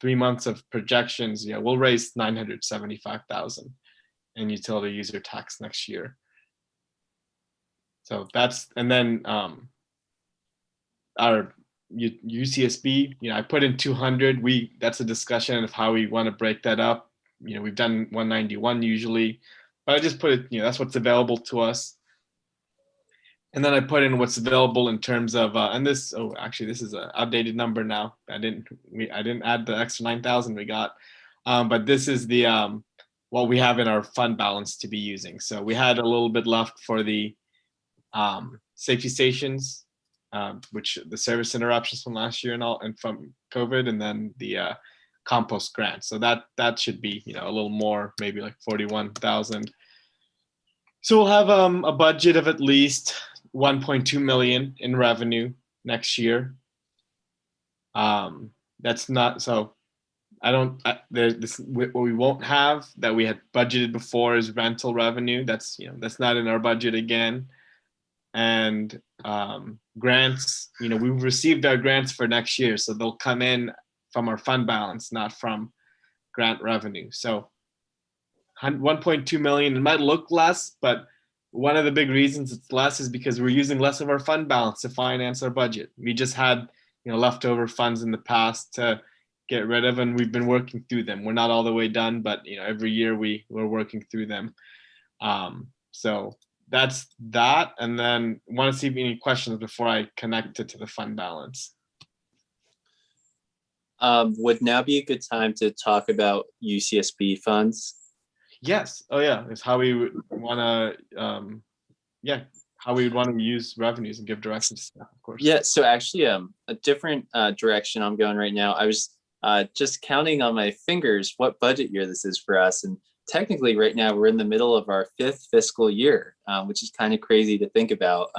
S3: 3 months of projections, we'll raise 975,000 in utility user tax next year. So that's, and then our UCSB, I put in 200. That's a discussion of how we want to break that up. We've done 191 usually, but I just put it, that's what's available to us. And then I put in what's available in terms of, and this, actually this is an updated number now. I didn't add the extra 9,000 we got, but this is the what we have in our fund balance to be using. So we had a little bit left for the safety stations, which the service interruptions from last year and from COVID, and then the compost grant. So that should be a little more, maybe like 41,000. So we'll have a budget of at least 1.2 million in revenue next year. That's not so. What we won't have that we had budgeted before is rental revenue. That's not in our budget again. And grants, we've received our grants for next year, so they'll come in from our fund balance, not from grant revenue. So 1.2 million, it might look less, but one of the big reasons it's less is because we're using less of our fund balance to finance our budget. We just had leftover funds in the past to get rid of, and we've been working through them. We're not all the way done, but every year we're working through them. So that's that. And then want to see if any questions before I connect it to the fund balance.
S2: Would now be a good time to talk about UCSB funds?
S3: Yes. Oh yeah. It's how we would want to, how we would want to use revenues and give direction to staff, of course.
S2: Yeah. So actually, a different direction I'm going right now. I was just counting on my fingers what budget year this is for us, and technically right now we're in the middle of our 5th fiscal year, which is kind of crazy to think about.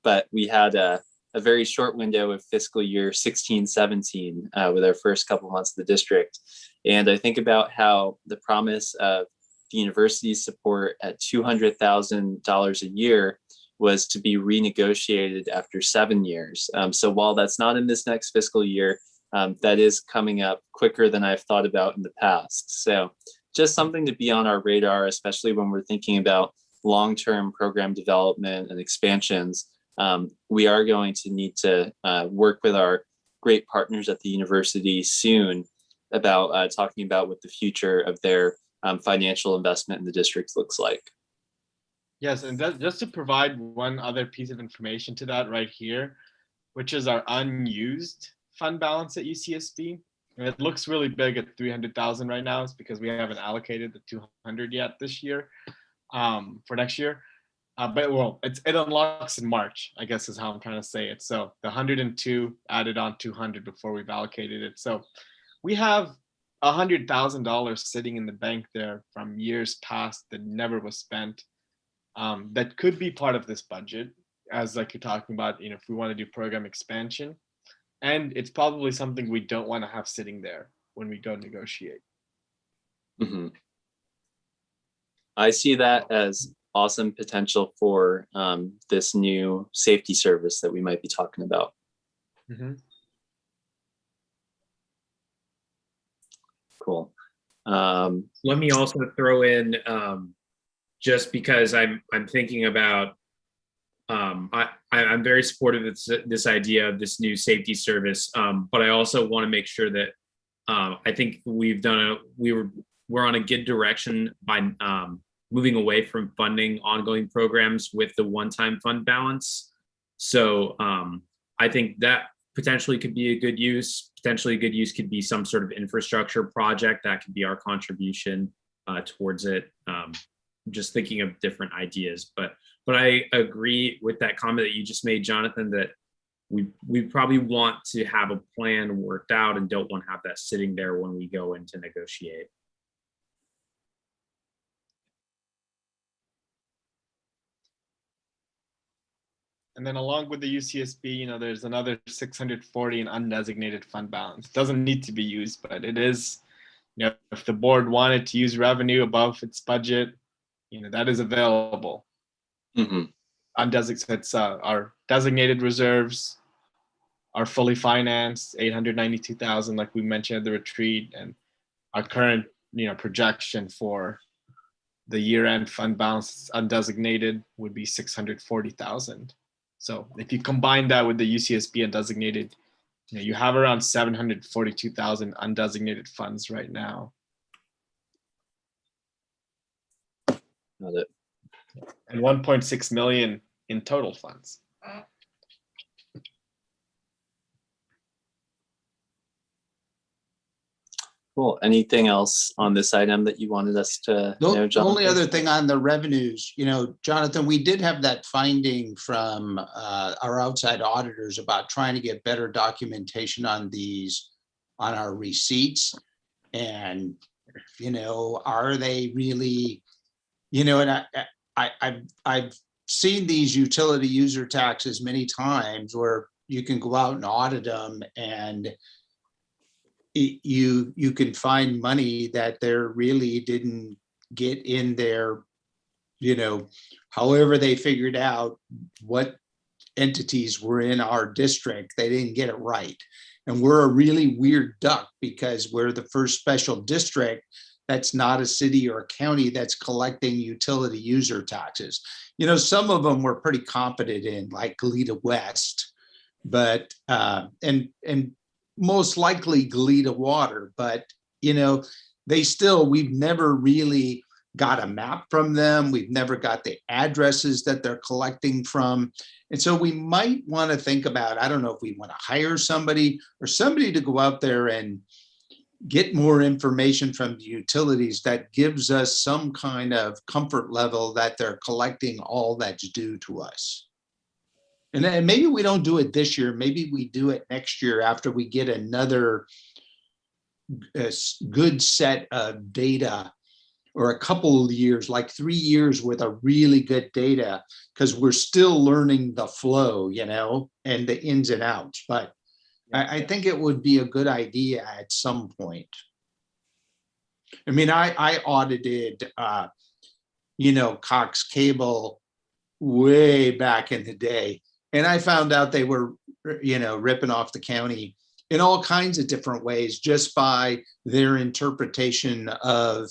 S2: But we had a very short window of fiscal year 16-17 with our first couple months of the district. And I think about how the promise of the university's support at $200,000 a year was to be renegotiated after 7 years. So while that's not in this next fiscal year, that is coming up quicker than I've thought about in the past. So just something to be on our radar, especially when we're thinking about long-term program development and expansions. We are going to need to work with our great partners at the university soon about talking about what the future of their financial investment in the district looks like.
S3: Yes, and just to provide one other piece of information to that right here, which is our unused fund balance at UCSB. And it looks really big at 300,000 right now. It's because we haven't allocated the 200 yet this year for next year. But it unlocks in March, I guess is how I'm trying to say it. So the 102 added on 200 before we've allocated it. So we have $100,000 sitting in the bank there from years past that never was spent. That could be part of this budget, as like you're talking about, if we want to do program expansion. And it's probably something we don't want to have sitting there when we go negotiate.
S2: Mm-hmm. I see that as awesome potential for this new safety service that we might be talking about.
S3: Mm-hmm.
S2: Cool.
S4: Let me also throw in, just because I'm thinking about, I'm very supportive of this idea of this new safety service, but I also want to make sure that I think we're on a good direction by moving away from funding ongoing programs with the one-time fund balance. So I think that potentially could be a good use. Potentially a good use could be some sort of infrastructure project. That could be our contribution towards it. Just thinking of different ideas, but I agree with that comment that you just made, Jonathan, that we probably want to have a plan worked out and don't want to have that sitting there when we go in to negotiate.
S3: And then along with the UCSB, there's another 640 in undesignated fund balance. Doesn't need to be used, but it is, if the board wanted to use revenue above its budget, that is available. Undesignated, our designated reserves are fully financed, 892,000, like we mentioned at the retreat, and our current, projection for the year-end fund balance undesignated would be 640,000. So if you combine that with the UCSB undesignated, you have around 742,000 undesignated funds right now.
S2: Got it.
S3: And 1.6 million in total funds.
S2: Cool. Anything else on this item that you wanted us to know,
S1: The
S2: Jonathan?
S1: only other thing on the revenues, Jonathan, we did have that finding from our outside auditors about trying to get better documentation on our receipts. And, are they really, and I've seen these utility user taxes many times where you can go out and audit them, and you can find money that they really didn't get in there, however they figured out what entities were in our district, they didn't get it right. And we're a really weird duck because we're the first special district that's not a city or a county that's collecting utility user taxes. Some of them we're pretty competent in, like Goleta West, but and most likely Goleta Water, but we've never really got a map from them. We've never got the addresses that they're collecting from. And so we might want to think about, I don't know if we want to hire somebody to go out there and get more information from the utilities that gives us some kind of comfort level that they're collecting all that's due to us. And then maybe we don't do it this year. Maybe we do it next year after we get another good set of data, or a couple of years, like 3 years worth of really good data, because we're still learning the flow, and the ins and outs. But I think it would be a good idea at some point. I mean, I audited, Cox Cable way back in the day. And I found out they were, ripping off the county in all kinds of different ways just by their interpretation of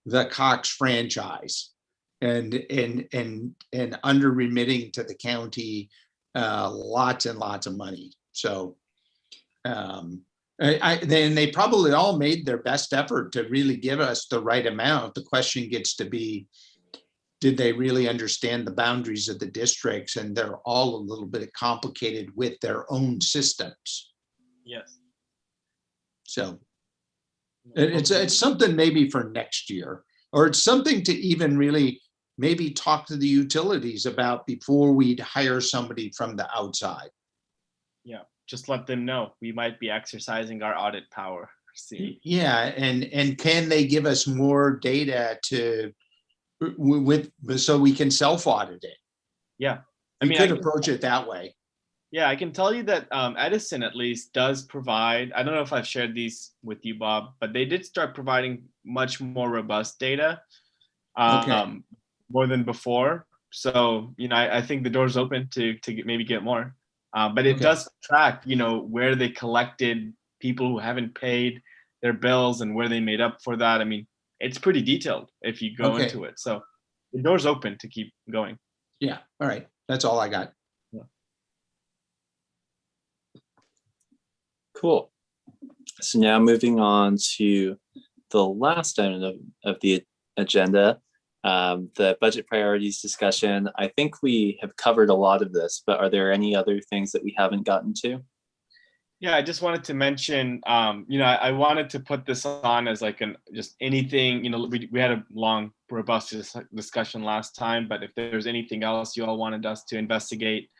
S1: the Cox franchise and under remitting to the county lots and lots of money. So then they probably all made their best effort to really give us the right amount. The question gets to be, did they really understand the boundaries of the districts? And they're all a little bit complicated with their own systems.
S3: Yes.
S1: So it's something maybe for next year, or it's something to even really maybe talk to the utilities about before we'd hire somebody from the outside.
S3: Yeah, just let them know we might be exercising our audit power. See.
S1: Yeah, and can they give us more data so we can self-audit it?
S3: Yeah,
S1: I could approach it that way.
S3: Yeah, I can tell you that Edison at least does provide, I don't know if I've shared these with you, Bob, but they did start providing much more robust data more than before. So, I think the door's open to maybe get more. But it does track, where they collected people who haven't paid their bills and where they made up for that. I mean, it's pretty detailed if you go into it. So the door's open to keep going.
S1: Yeah. All right. That's all I got.
S2: Cool. So now moving on to the last item of the agenda, The budget priorities discussion, I think we have covered a lot of this, but are there any other things that we haven't gotten to?
S3: Yeah, I just wanted to mention, I wanted to put this on as like just anything, we had a long, robust discussion last time, but if there's anything else you all wanted us to investigate,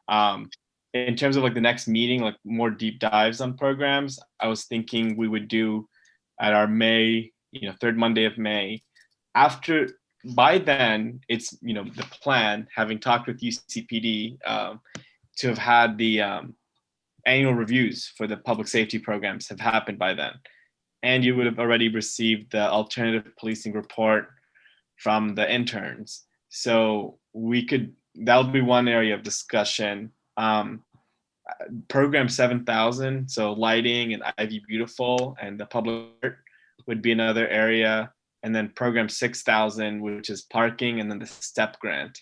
S3: in terms of like the next meeting, like more deep dives on programs, I was thinking we would do at our May, third Monday of May. By then, it's, the plan, having talked with UCPD, to have had the annual reviews for the public safety programs have happened by then. And you would have already received the alternative policing report from the interns. So that'll be one area of discussion. Program 7,000, so lighting and IV Beautiful and the public art would be another area. And then program 6,000, which is parking, and then the STEP grant.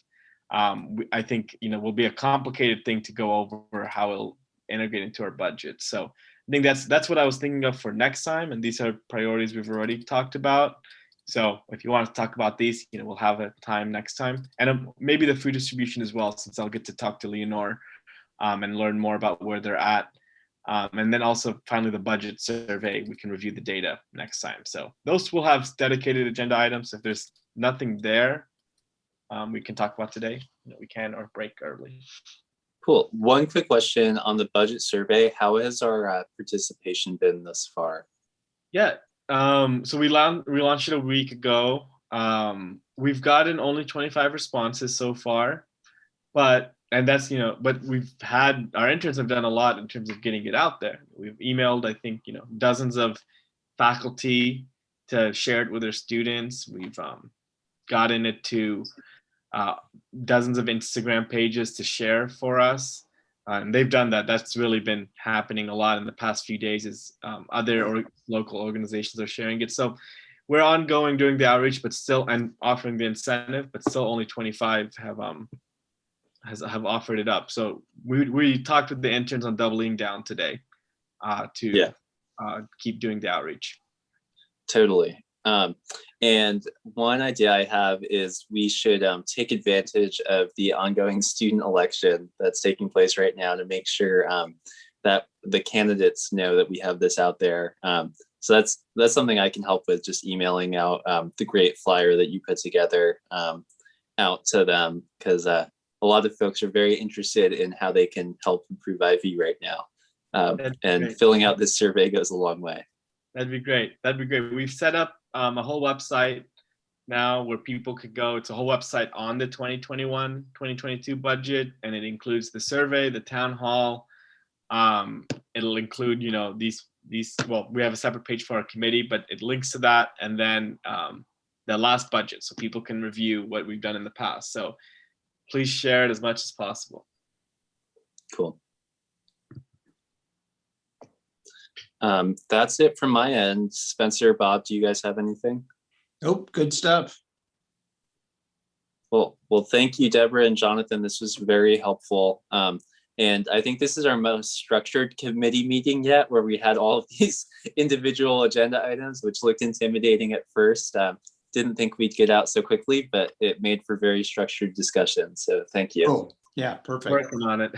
S3: I think, will be a complicated thing to go over how it'll integrate into our budget. So I think that's what I was thinking of for next time. And these are priorities we've already talked about. So if you want to talk about these, we'll have a time next time. And maybe the food distribution as well, since I'll get to talk to Leonore and learn more about where they're at. And then also finally the budget survey, we can review the data next time. So those will have dedicated agenda items. If there's nothing there we can talk about today, we can, or break early.
S2: Cool. One quick question on the budget survey. How has our participation been thus far?
S3: Yeah. So we launched it a week ago. We've gotten only 25 responses so far, but we've had, our interns have done a lot in terms of getting it out there. We've emailed, I think, dozens of faculty to share it with their students. We've gotten it to dozens of Instagram pages to share for us. And they've done that. That's really been happening a lot in the past few days, is other local organizations are sharing it. So we're ongoing doing the outreach, but still, and offering the incentive, but still only 25 have offered it up. So we talked with the interns on doubling down today to keep doing the outreach.
S2: Totally. And one idea I have is we should take advantage of the ongoing student election that's taking place right now to make sure that the candidates know that we have this out there. So that's something I can help with, just emailing out the great flyer that you put together out to them, because a lot of folks are very interested in how they can help improve IV right now. And great. Filling out this survey goes a long way.
S3: That'd be great. We've set up a whole website now where people could go. It's a whole website on the 2021-2022 budget, and it includes the survey, the town hall. It'll include, these, well, we have a separate page for our committee, but it links to that, and then the last budget, so people can review what we've done in the past. So please share it as much as possible.
S2: Cool. That's it from my end. Spencer, Bob, do you guys have anything?
S1: Nope, good stuff.
S2: Well, thank you, Deborah and Jonathan. This was very helpful. And I think this is our most structured committee meeting yet, where we had all of these individual agenda items, which looked intimidating at first. Didn't think we'd get out so quickly, but it made for very structured discussion. So thank you.
S1: Oh, yeah, perfect.
S3: Working on it.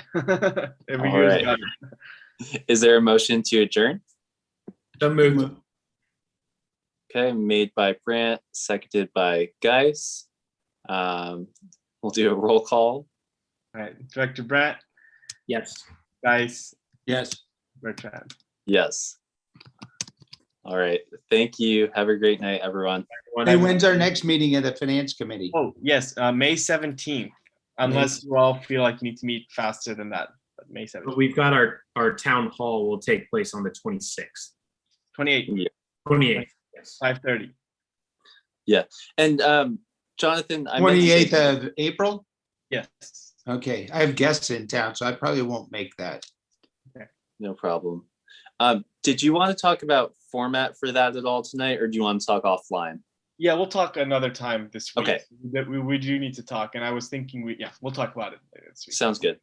S3: Every
S2: all
S3: year
S2: right.
S3: is better.
S2: Is there a motion to adjourn?
S4: So moved.
S2: Okay, made by Brandt, seconded by Geis. We'll do a roll call.
S3: All right, Director Brandt,
S4: Yes.
S3: Geis,
S1: Yes.
S3: Bertrand.
S2: Yes. All right. Thank you. Have a great night, everyone.
S1: Hey, when's our next meeting of the Finance Committee?
S3: Oh, yes, May 17th, unless you all feel like you need to meet faster than that, but May 17th.
S4: But we've got our town hall will take place on the 26th.
S3: 28th.
S2: Yeah.
S4: 28th. Yes.
S3: 5:30.
S2: Yeah. And Jonathan, I
S1: 28th of April?
S3: Yes.
S1: Okay, I have guests in town, so I probably won't make that.
S2: No problem. Did you want to talk about format for that at all tonight, or do you want to talk offline?
S3: Yeah, we'll talk another time this week.
S2: Okay.
S3: We do need to talk, and I was thinking we'll talk about it later this week.
S2: Sounds good.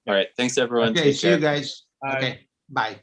S2: All right. Thanks, everyone.
S1: Okay,
S2: Take
S1: see
S2: care.
S1: you guys.
S3: Bye.
S1: Okay, bye.